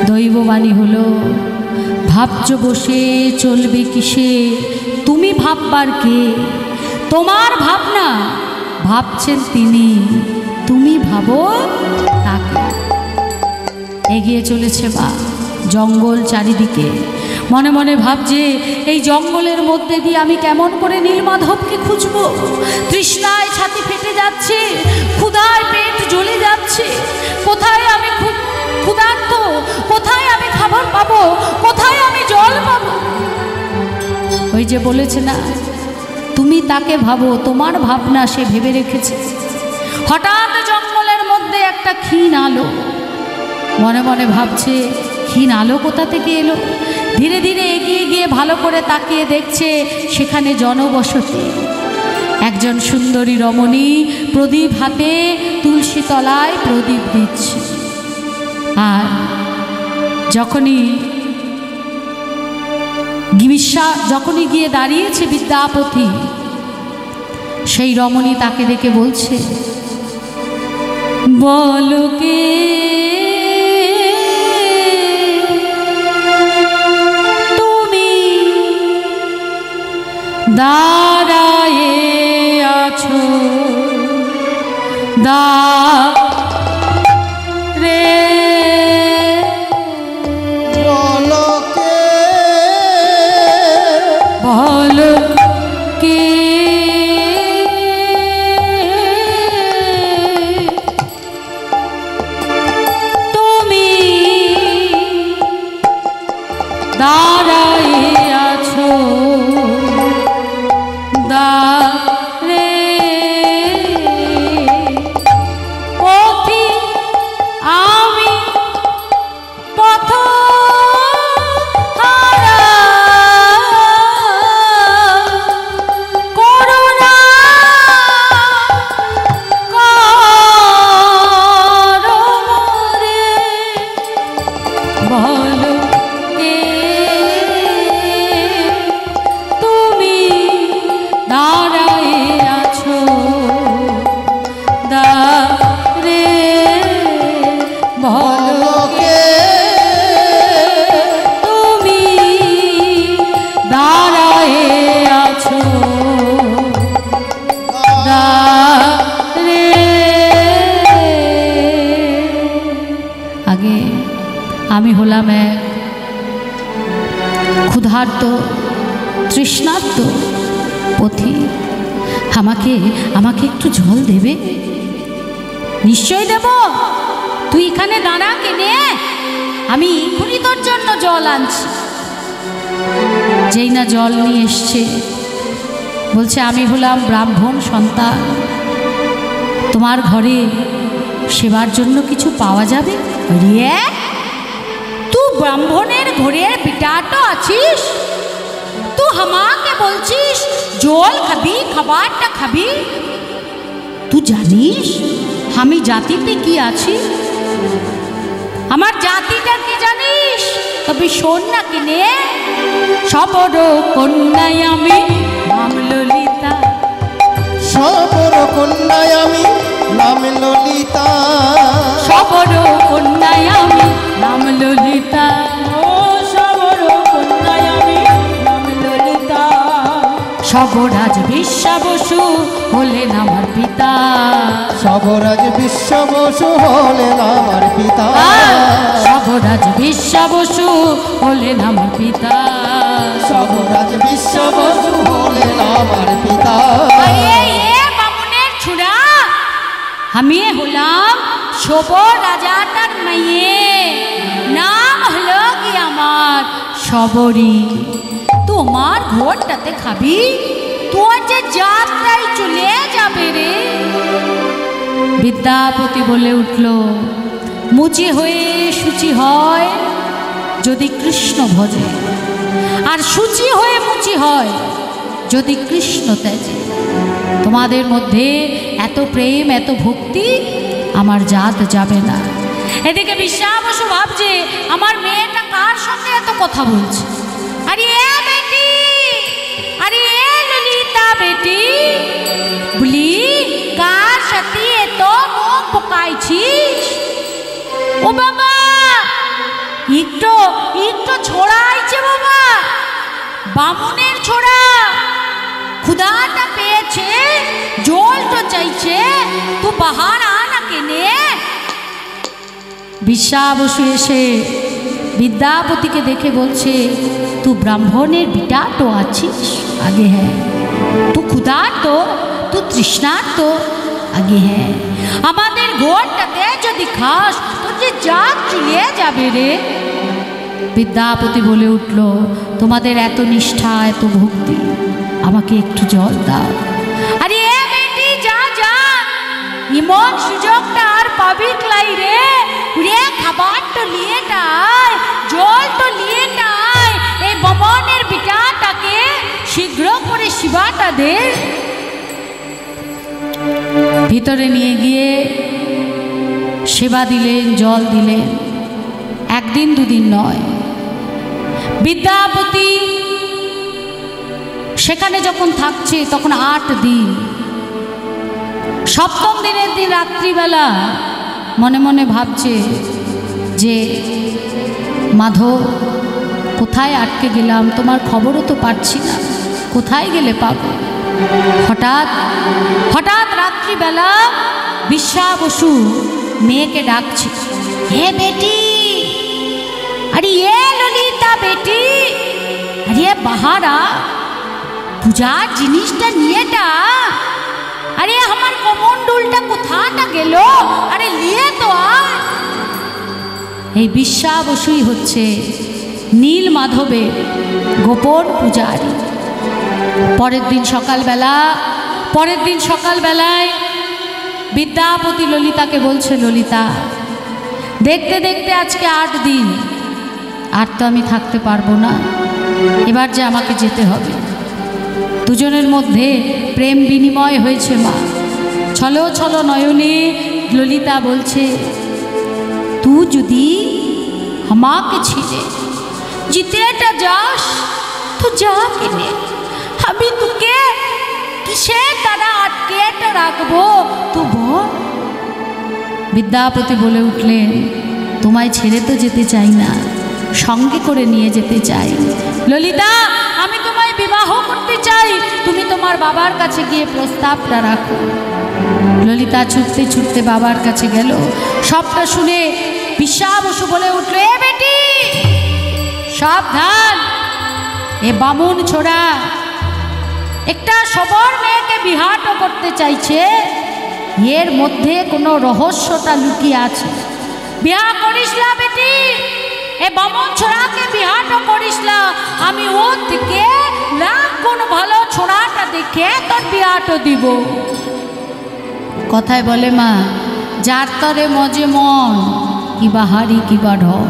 দৈববাণী হলো, ভাবছ বসে চলবে কিসে, তুমি ভাববার কে, তোমার ভাবনা ভাবছেন তিনি, তুমি ভাবো তাকে। এগিয়ে চলেছে বা জঙ্গল চারিদিকে, মনে মনে ভাবছে এই জঙ্গলের মধ্যে দিয়ে আমি কেমন করে নীলমাধবকে খুঁজব। তৃষ্ণায় ছাতি ফেটে যাচ্ছে, ক্ষুধায় পেট জ্বলে যাচ্ছে, কোথায় আমি ক্ষুধার্ত, কোথায় আমি খাবার পাবো, কোথায় আমি জল পাবো। ওই যে বলেছে না, তুমি তাকে ভাবো, তোমার ভাবনা সে ভেবে রেখেছে। হঠাৎ জঙ্গলের মধ্যে একটা ক্ষীণ আলো, মনে মনে ভাবছে ক্ষীণ আলো কোথা থেকে এলো। ধীরে ধীরে এগিয়ে গিয়ে ভালো করে তাকিয়ে দেখছে সেখানে জনবসতি। একজন সুন্দরী রমণী প্রদীপ হাতে তুলসী তলায় প্রদীপ দিচ্ছে। আর যখনই গিয়ে দাঁড়িয়েছে বিদ্যাপতি, সেই রমণী তাকে দেখে বলছে, বলো কে তুমি দাঁড়ায়ে আছো রে, বলো কে তুমি দাঁড়ায়ে আছো তৃষ্ণার্ত পথি, আমাকে আমাকে একটু জল দেবে? নিশ্চয় দেব, তুই এখানে দাঁড়া কেনে, আমি এখনই তোর জন্য জল আনছি। যেই না জল নিয়ে এসছে, বলছে আমি হলাম ব্রাহ্মণ সন্তান, তোমার ঘরে সেবার জন্য কিছু পাওয়া যাবে? রে, তুই ব্রাহ্মণের ঘরের বিটাটো আছিস, তুই আমাকে বলছিস জল খাবি, খাবারটা খাবি? তুই জানিস আমি জাতিতে কি আছি? আমার জাতিটা কি জানিস? তবে শোন না কিনে, সবর কন্যায় আমি নাম ললিতা। সবর কন্যায় আমি নাম ললিতা। সবর কন্যায় আমি নাম ললিতা। ও সবর কন্যায় আমি নাম ললিতা। সবরাজ বিশ্বা বসু হলেন আমার পিতা। সবরাজ বিশ্ব বসু হলেন আমার পিতা। সবরাজ বিশ্বা বসু হলেন আমার পিতা। সবরাজ বিশ্ব বসু হলেন আমার পিতা। বামুনের ছুড়া, আমি হলাম সবর রাজাটার মেয়ে, নাম হলো কি আমার সবরী। তোমার ঘরটাতে খাবি, তোর যে যাত্রায় চলে যাবে রে। বিদ্যাপতি বলে উঠল, মুচি হয়ে শুচি হয় যদি কৃষ্ণ ভজে, আর শুচি হয়ে মুচি হয় যদি কৃষ্ণ ত্যাজে। তোমাদের মধ্যে এত প্রেম, এত ভক্তি, আমার জাত যাবে না। এদিকে বিশ্বা বসু ভাবছে আমার মেয়েটা কার সঙ্গে এত কথা বলছে। আরে এ বেটি, আরে এ ললিতা বেটি, বলি কার সাথে এত মুখ পোকাইছিস? ও বাবা, একটু একটু ছোড়া আইছে বাবা, বামুনের ছোড়া, ক্ষুধাটা পেয়েছে, জল তো চাইছে, তু বাহার আনা কেনে। বিশ্বা বসু এসে বিদ্যাপতিকে দেখে বলছে, তু ব্রাহ্মণের বিটা তো আছিস? আগে হ্যাঁ। তু ক্ষুধার্ত, তু তৃষ্ণার্ত? আগে হ্যাঁ। আমাদের ঘরটাতে যদি খাস তোর যে জাত চুলিয়ে যাবে রে। বিদ্যাপতি বলে উঠল, তোমাদের এত নিষ্ঠা, এত ভক্তি, আমাকে একটু জল দাও। আরে এ বেটি, যা যা, ইমন সুযোগটা আর পাবি ক্লাই রে। রে, খাবার তো নিয়ে টায়, জল তো নিয়ে টায়, এই বামনের বিটাটাকে শীঘ্র করে শিবাটা দে। ভিতরে নিয়ে গিয়ে সেবা দিলেন, জল দিলেন। একদিন দুদিন নয়, বিদ্যাপতি সেখানে যখন থাকছে তখন 8 দিন। সপ্তম দিনের দিন রাত্রিবেলা মনে মনে ভাবছে যে মাধব, কোথায় আটকে গেলাম, তোমার খবরও তো পাচ্ছি না, কোথায় গেলে পাবো? হঠাৎ হঠাৎ রাত্রিবেলা বিশ্বা বসু মেয়েকে ডাকছে, হে বেটি, আরে এ ললিতা বেটি, আরে বাহারা, পূজার জিনিসটা নিয়ে যা। আরে আমার কমণ্ডলটা কোথাটা গেল, আরে নিয়ে তো আয়। এই বিশ্বা বসুই হচ্ছে নীল মাধবের গোপন পূজারী। পরের দিন সকালবেলায় বিদ্যাপতি ললিতাকে বলছে, ললিতা, দেখতে দেখতে আজকে 8 দিন, আর তো আমি থাকতে পারবো না, এবার যে আমাকে যেতে হবে। দুজনের মধ্যে প্রেম বিনিময় হয়েছে মা। ছলো ছলো নয়নে ললিতা বলছে, তুই যদি আমাকে ছেড়ে জিতেটা যাস তো যা কেনে, আমি তোকে কিসের দ্বারা আটকে রাখবো তো বল। বিদ্যাপতি বলে উঠলেন, তোমায় ছেড়ে তো যেতে চাই না, সঙ্গে করে নিয়ে যেতে চাই। ললিতা, আমি তোমায় বিবাহ করতে চাই, তুমি তোমার বাবার কাছে গিয়ে প্রস্তাবটা রাখো। ললিতা ছুটতে ছুটতে বাবার কাছে গেল। সবটা শুনে বিশ্বা বসু বলে উঠল, এ বেটি সাবধান, এ বামুন ছোড়া একটা সবর মেয়েকে বিহাট করতে চাইছে, এর মধ্যে কোনো রহস্যটা লুকিয়ে আছে। বিয়া করিস না বেটি, এ বামুন ছোড়াকে বিহাট করিস না, আমি ওর থেকে লাখ গুণ ভালো ছোড়াটা দেখে তোর বিহাট দিব। কথায় বলে মা, যার তরে মজে মন কি বাহারি কি বা ঢং,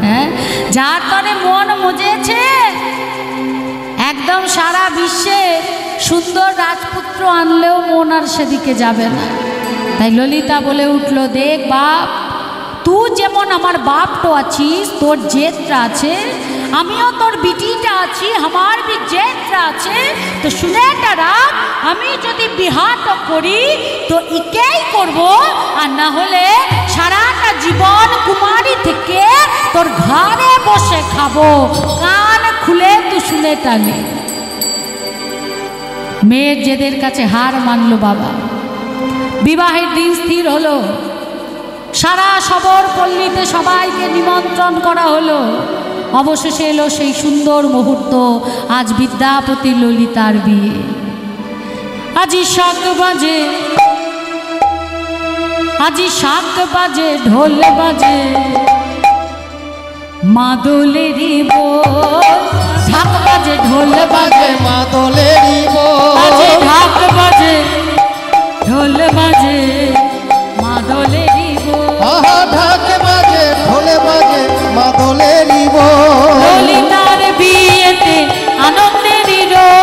হ্যাঁ, যার তরে মন মজেছে একদম সারা বিশ্বে সুন্দর রাজপুত্র আনলেও মন আর সেদিকে যাবে না। তাই ললিতা বলে উঠল, দেখ বাপ, তুই যেমন আমার বাপটো আছিস, তোর জেদটা আছে, আমিও তোর বিটিটা আছি, আমার বি জেদটা আছে। তো শুনে রাখ, আমি যদি বিহাট করি তো ইকেই করব, আর না হলে সারাটা জীবন কুমারী থেকে তোর ঘরে বসে খাবো। কান খুলে তুই শুনে টানে। মেয়ের জেদের কাছে হার মানল বাবা। বিবাহের দিন স্থির হলো, সারা সবর পল্লীতে সবাইকে নিমন্ত্রণ করা হলো। অবশেষে এলো সেই সুন্দর মুহূর্ত, আজ বিদ্যাপতি ললিতার বিয়ে। আজি শাক বাজে, আজি শাক বাজে, ঢোল বাজে, মাদলেরই বল। ঢাক বাজে, ঢোল বাজে, মাদলেরই বল। আজি ঢাক বাজে, ঢোল বাজে, মাদলেরই বল। আহা ঢাক বাজে, ঢোল বাজে, মাদলেরই বল। ললিতার বিয়েতে আনন্দেরই রোল।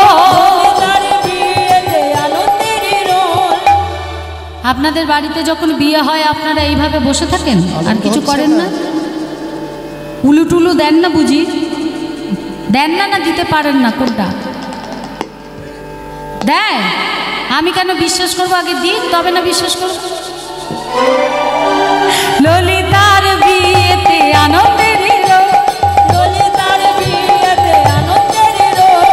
আপনাদের বাড়িতে যখন বিয়ে হয় আপনারা এইভাবে বসে থাকেন আর কিছু করেন না? উলুটুলু দেন না বুঝি? দেন না, না দিতে পারেন না? কোনটা দেয়? আমি কেন বিশ্বাস করবো? আগে দিন তবে না বিশ্বাস করব। ললিতার বিয়েতে আনন্দেরই রোল, ললিতার বিয়েতে আনন্দেরই রোল।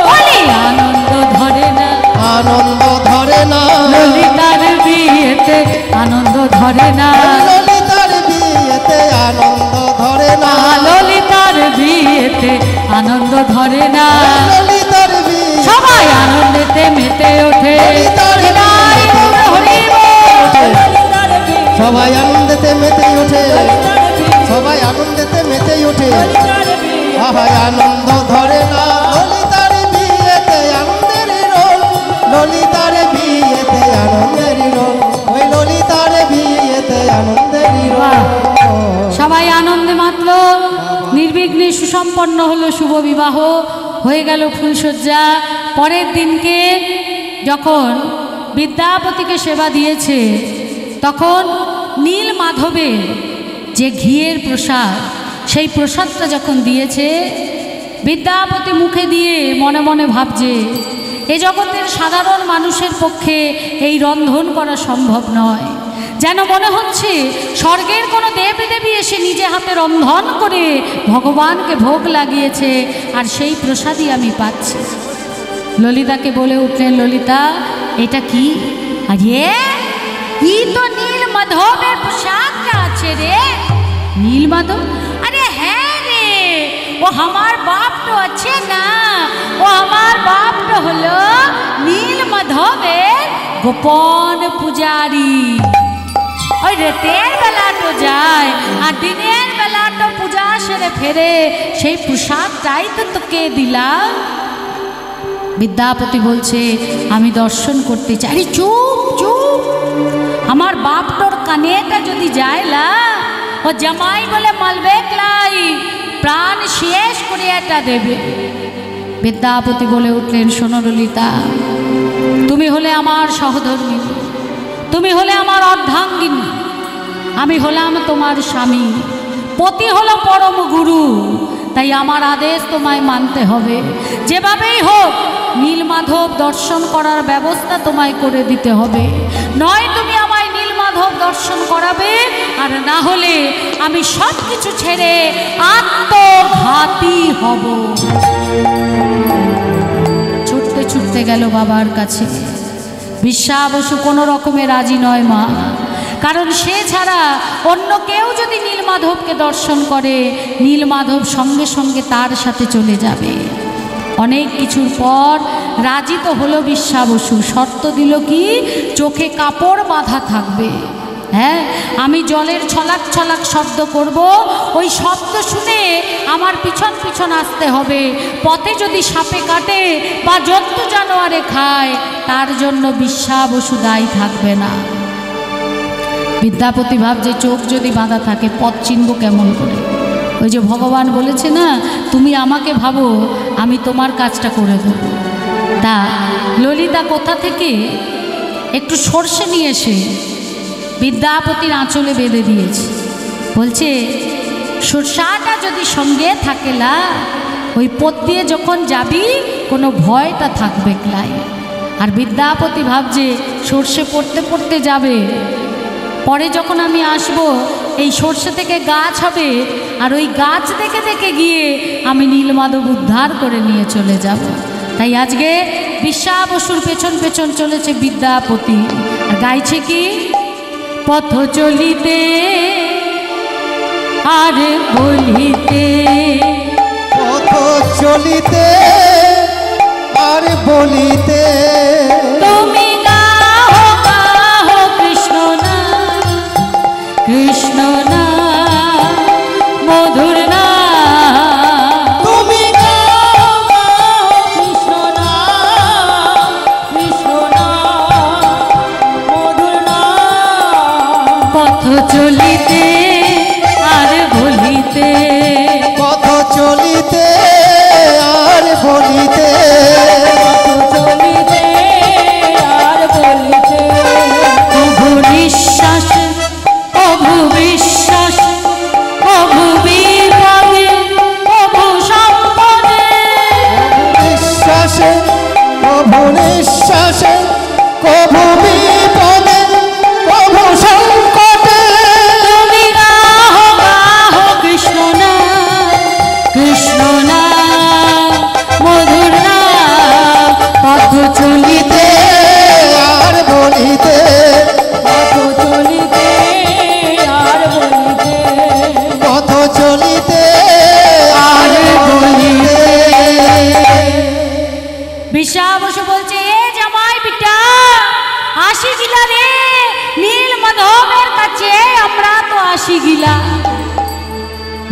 আনন্দ ধরে না, আনন্দ ধরে না, ললিতার বিয়েতে আনন্দ ধরে না, ললিতার বিয়েতে আনন্দ ধরে না, ললিতার বিয়েতে আনন্দ ধরে না। ললিতার বিয়ে সবাই আনন্দেতে মেতে ওঠে। সবাই আনন্দেতে মেতে ওঠে, সবাই আনন্দেতে মেতে ওঠে। আহা আনন্দ ধরে না, ললিতার বিয়েতে আনন্দের রোল, ললিতার বিয়েতে আনন্দের রোল, ওই ললিতার বিয়েতে আনন্দের রোল। সবাই আনন্দে মাতল, নির্বিঘ্নে সুসম্পন্ন হলো শুভ বিবাহ, হয়ে গেল ফুলসজ্জা। পরের দিনকে যখন বিদ্যাপতিকে সেবা দিয়েছে, তখন নীল মাধবের যে ঘিয়ের প্রসাদ, সেই প্রসাদটা যখন দিয়েছে, বিদ্যাপতি মুখে দিয়ে মনে মনে ভাবছে, এ জগতের সাধারণ মানুষের পক্ষে এই রন্ধন করা সম্ভব নয়। যেন মনে হচ্ছে স্বর্গের কোনো দেবদেবী এসে নিজে হাতে রন্ধন করে ভগবানকে ভোগ লাগিয়েছে, আর সেই প্রসাদই আমি পাচ্ছি। ললিতাকে বলে উঠলেন, ললিতা এটা কি? আরে ই তো নীল মাধবের প্রসাদটা আছে রে। নীল মাধব? আরে হ্যাঁ রে, ও আমার বাপ তো আছে না, ও আমার বাপ তো হলো নীল মাধবের গোপন পূজারী। ওই রাতের বেলা তো যায় আর দিনের বেলা তো পূজা সেরে ফেরে, সেই প্রসাদটাই তো তোকে দিলাম। বিদ্যাপতি বলছে, আমি দর্শন করতে চাই। আরে চুপ চুপ, আমার বাপ তোর কানেটা যদি যায় লা, ও জামাই বলে মালবে ক্লাই, প্রাণ শেষ করে এটা দেবে। বিদ্যাপতি বলে উঠলেন, শোনো ললিতা, তুমি হলে আমার সহধর্মিনী, তুমি হলে আমার অর্ধাঙ্গিনী, আমি হলাম তোমার স্বামী, পতি হলো পরম গুরু, তাই আমার আদেশ তোমায় মানতে হবে। যেভাবেই হোক নীলমাধব দর্শন করার ব্যবস্থা তোমায় করে দিতে হবে। নয় তুমি আমায় নীলমাধব দর্শন করাবে, আর না হলে আমি সব কিছু ছেড়ে আত্মঘাতী হব। ছুটতে ছুটতে গেল বাবার কাছে। বিশ্বা বসু কোনো রকমে রাজি নয় মা, কারণ সে ছাড়া অন্য কেউ যদি নীলমাধবকে দর্শন করে, নীলমাধব সঙ্গে সঙ্গে তার সাথে চলে যাবে। অনেক কিছুর পর রাজি তো হলো বিশ্বা বসু, শর্ত দিল কি চোখে কাপড় বাঁধা থাকবে। হ্যাঁ, আমি জলের ছলাক ছলাক শব্দ করব, ওই শব্দ শুনে আমার পিছন পিছন আসতে হবে। পথে যদি সাপে কাটে বা জন্তু জানোয়ারে খায় তার জন্য বিশ্বা বসু দায়ী থাকবে না। বিদ্যাপতি ভাবছে চোখ যদি বাঁধা থাকে পথ চিনব কেমন করে? ওই যে ভগবান বলেছে না, তুমি আমাকে ভাবো আমি তোমার কাজটা করে দেব। তা ললিতা কোথা থেকে একটু সর্ষে নিয়ে এসে বিদ্যাপতির আঁচলে বেঁধে দিয়েছে। বলছে সর্ষাটা যদি সঙ্গে থাকেলা, ওই পথ দিয়ে যখন যাবি কোনো ভয়টা থাকবে ক্লাই। আর বিদ্যাপতি ভাবছে সর্ষে পড়তে পড়তে যাবে, পরে যখন আমি আসব এই সর্ষে থেকে গাছ হবে, আর ওই গাছ দেখে দেখে গিয়ে আমি নীলমাধব উদ্ধার করে নিয়ে চলে যাব। তাই আজকে বিশ্বা বসুর পেছন পেছন চলেছে বিদ্যাপতি, আর গাইছে কি পথ চলিতে আর বলিতে, পথ চলিতে আর বলিতে তুমি গাও গাও কৃষ্ণ না, কৃষ্ণ না মধুর না, তুমি গাও গাও কৃষ্ণ না, কৃষ্ণ না মধুর না। পথ চলিতে আর বলিতে, পথ চলিতে আর বলিতে, চলিতে আর বলিতে, প্রভু নিঃশ্বাস প্রভু বিশ্বাস প্রভু বিপদে প্রভু সম্পদে, নিঃশ্বাসে প্রভু নিঃশ্বাসে প্রভু বিপদে প্রভু সংকটে, তুমি গাও গাও কৃষ্ণ না, কৃষ্ণ না মধুর না। পথ চলিতে আর বলিতে, পথ চলিতে আর বলিতে, পথ চলিতে আর আর বলিতে। বিশ্বা বসু বলছে এ জামাই বিটা আসি গিলা রে, নীল মাধবের কাছে আমরা তো আসি গিলা।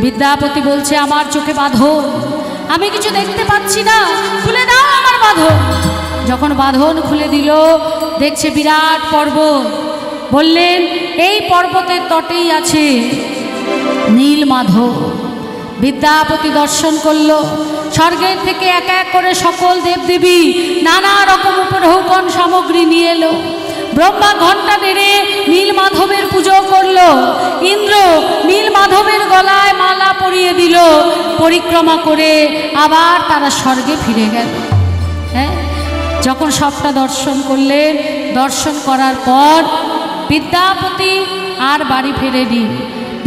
বিদ্যাপতি বলছে আমার চোখে বাঁধন, আমি কিছু দেখতে পাচ্ছি না, খুলে দাও আমার বাঁধন। যখন বাঁধন খুলে দিল দেখছে বিরাট পর্বত। বললেন এই পর্বতের তটেই আছে নীলমাধব। বিদ্যাপতি দর্শন করল, স্বর্গের থেকে এক এক করে সকল দেবদেবী নানা রকম উপঢৌকন সামগ্রী নিয়ে এলো। ব্রহ্মা ঘণ্টা নেড়ে নীলমাধবের পুজো করলো। ইন্দ্র নীলমাধবের গলায় মালা পরিয়ে দিল। পরিক্রমা করে আবার তারা স্বর্গে ফিরে গেল। হ্যাঁ, যখন সবটা দর্শন করলেন, দর্শন করার পর বিদ্যাপতি আর বাড়ি ফেরেনি।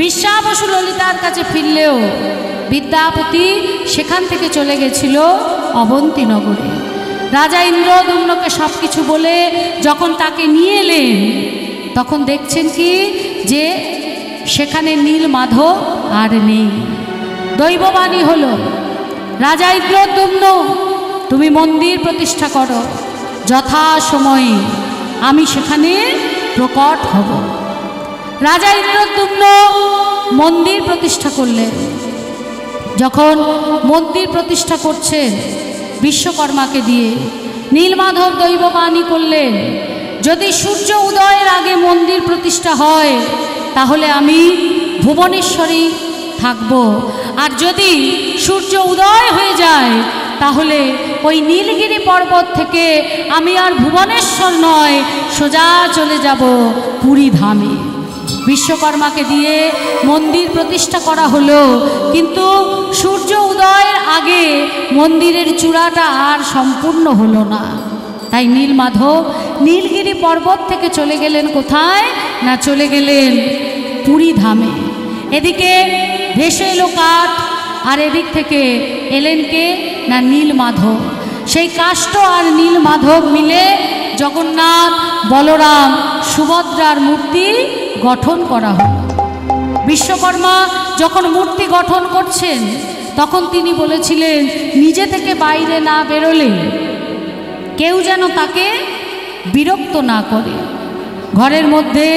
বিশ্বা বসু ললিতার কাছে ফিরলেও বিদ্যাপতি সেখান থেকে চলে গেছিল অবন্তীনগরে। রাজা ইন্দ্রদুম্নকে সব কিছু বলে যখন তাকে নিয়ে এলেন, তখন দেখছেন কি যে সেখানে নীলমাধব আর নেই। দৈববাণী হলো, রাজা ইন্দ্রদুম্ন তুমি মন্দির প্রতিষ্ঠা করো, যথা সময়ে আমি সেখানে প্রকট হব। রাজা ইন্দ্রদুম্ন মন্দির প্রতিষ্ঠা করলেন। যখন মন্দির প্রতিষ্ঠা করছেন বিশ্বকর্মাকে দিয়ে, নীলমাধব দৈববাণী করলেন যদি সূর্য উদয়ের আগে মন্দির প্রতিষ্ঠা হয় তাহলে আমি ভুবনেশ্বরী থাকব, আর যদি সূর্য উদয় হয়ে যায় তাহলে ওই নীলগিরি পর্বত থেকে আমি আর ভুবনেশ্বর নয় সোজা চলে যাব পুরী ধামে। বিশ্বকর্মাকে দিয়ে মন্দির প্রতিষ্ঠা করা হলো, কিন্তু সূর্য উদয়ের আগে মন্দিরের চূড়াটা আর সম্পূর্ণ হলো না। তাই নীলমাধব নীলগিরি পর্বত থেকে চলে গেলেন কোথায় না, চলে গেলেন পুরী ধামে। এদিকে ভেসে এলো কাঠ, আর এদিক থেকে এলেন কে না নীলমাধব। সেই কাষ্ঠ আর নীলমাধব মিলে জগন্নাথ বলরাম সুভদ্রার মূর্তি গঠন করা হলো। বিশ্বকর্মা যখন মূর্তি গঠন করছেন তখন তিনি বলেছিলেন নিজে থেকে বাইরে না বেরোলে কেউ যেন তাকে বিরক্ত না করে। ঘরের মধ্যে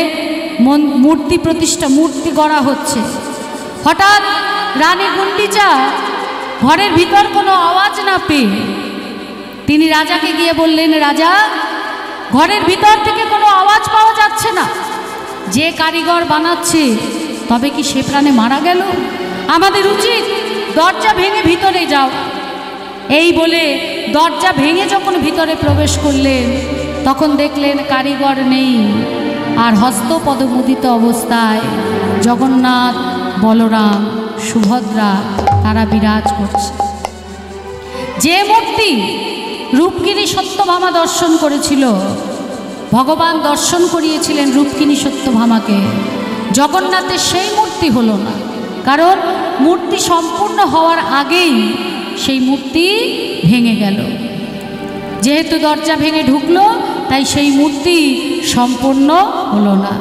মূর্তি প্রতিষ্ঠা, মূর্তি গড়া হচ্ছে। হঠাৎ রানী গুন্ডিচা ঘরের ভিতর কোনো আওয়াজ না পেয়ে তিনি রাজাকে গিয়ে বললেন, রাজা, ঘরের ভিতর থেকে কোনো আওয়াজ পাওয়া যাচ্ছে না, যে কারিগর বানাচ্ছে তবে কি সে প্রাণে মারা গেল? আমাদের উচিত দরজা ভেঙে ভিতরে যাও। এই বলে দরজা ভেঙে যখন ভিতরে প্রবেশ করলেন তখন দেখলেন কারিগর নেই, আর হস্তপদমুদিত অবস্থায় জগন্নাথ, বলরাম, সুভদ্রা তারা বিরাজ করছে। যে মূর্তি রূপকিনী সত্যভামা দর্শন করেছিল, ভগবান দর্শন করিয়েছিলেন রূপকিনী সত্যভামাকে, জগন্নাথের সেই মূর্তি হলো না। কারণ মূর্তি সম্পূর্ণ হওয়ার আগেই সেই মূর্তি ভেঙে গেল। যেহেতু দরজা ভেঙে ঢুকলো তাই সেই মূর্তি সম্পূর্ণ হলো না।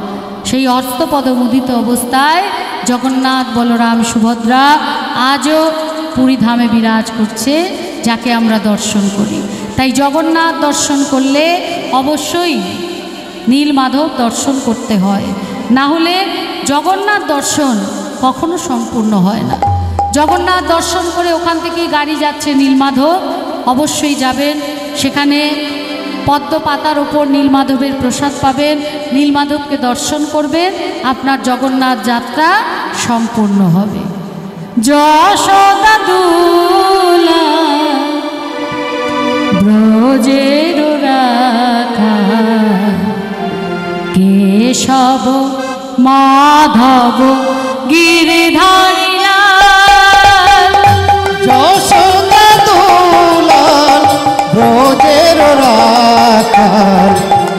সেই হস্তপদমুদিত অবস্থায় জগন্নাথ, বলরাম, সুভদ্রা আজও পুরীধামে বিরাজ করছে, যাকে আমরা দর্শন করি। তাই জগন্নাথ দর্শন করলে অবশ্যই নীলমাধব দর্শন করতে হয়, না হলে জগন্নাথ দর্শন কখনো সম্পূর্ণ হয় না। জগন্নাথ দর্শন করে ওখান থেকেই গাড়ি যাচ্ছে নীলমাধব, অবশ্যই যাবেন, সেখানে পদ্ম পাতার ওপর নীলমাধবের প্রসাদ পাবেন, নীলমাধবকে দর্শন করবেন, আপনার জগন্নাথ যাত্রা সম্পূর্ণ হবে। যশোদা দুলা ব্রজের রাখা, কেশব মাধব গিরিধারী লাল, যশোদা দুলাল ব্রজের রাখাল,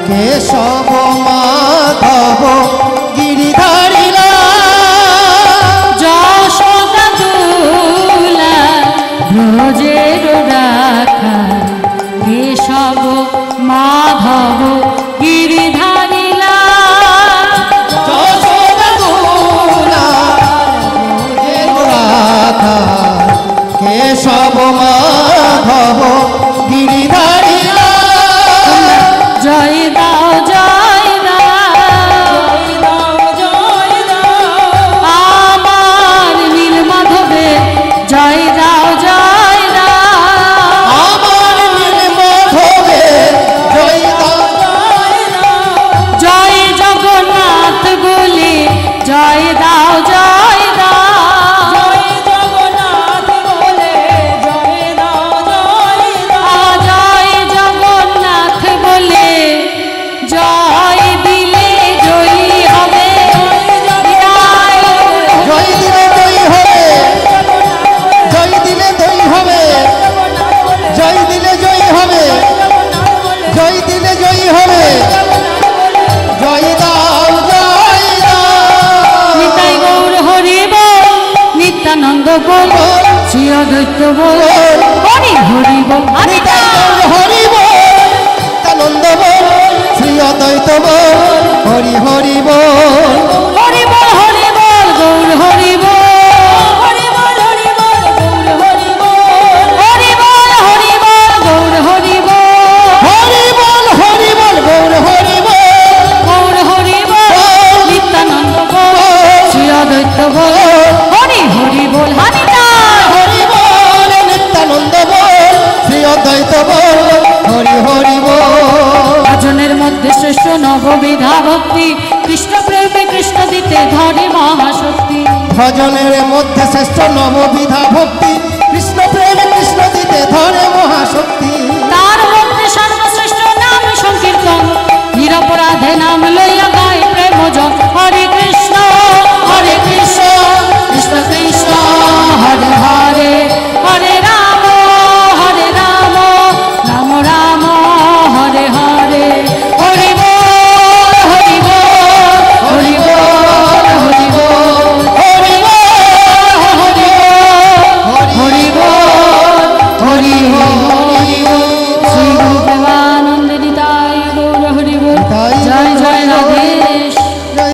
কেশব মাধব গিরিধারী লাল। যশোদা দুলা ব্রজের রাখাল, কেশব মাধব গিরিধারী লাল। যশোদা দুলাল ব্রজের রাখাল, কেশব মাধব গিরিধারী লাল। জয় দাও, জয় দাও, আমার নীলমাধবে জয় দাও, জয় দাও, আমার নীলমাধবে জয় দাও, জয় জগন্নাথ বলে জয় দাও, জয় দাও, জয় জগন্নাথ বলে জয় দিলে জয়ী হবে, জয় দিলে জয় হবে, জয় দিলে জয় হবে, জয় দিলে জয় হবে, জয় দিলে জয় হবে। জয় দাও, জয় দাও, নিতাই গৌর হরি বল, নিত্যানন্দ বল, শ্রী অদ্বৈত বল, হরি হরি বল, হরি নিতাই গৌর হরি বল, নিত্যানন্দ বল, শ্রী অদ্বৈত বল, হরি হরি বল। হরি বল, হরি বল, গৌর হরি বল, হরি বল, হরি বল, গৌর হরি বল, হরি বল, হরি বল, গৌর হরি বল, হরি বল, হরি বল, গৌর হরি বল, গৌর হরি বল, নিত্যানন্দ বল, শ্রী অদ্বৈত বল, হরি হরি বল, হরি হরি বল, নিত্যানন্দ বল, শ্রী অদ্বৈত বল, হরি হরি বল। ভজনের মধ্যে শ্রেষ্ঠ নববিধা ভক্তি, কৃষ্ণ প্রেমে কৃষ্ণ দিতে ধরে মহাশক্তি। ভজনের মধ্যে শ্রেষ্ঠ নববিধা ভক্তি, কৃষ্ণ প্রেমে কৃষ্ণ দিতে ধরে মহাশক্তি।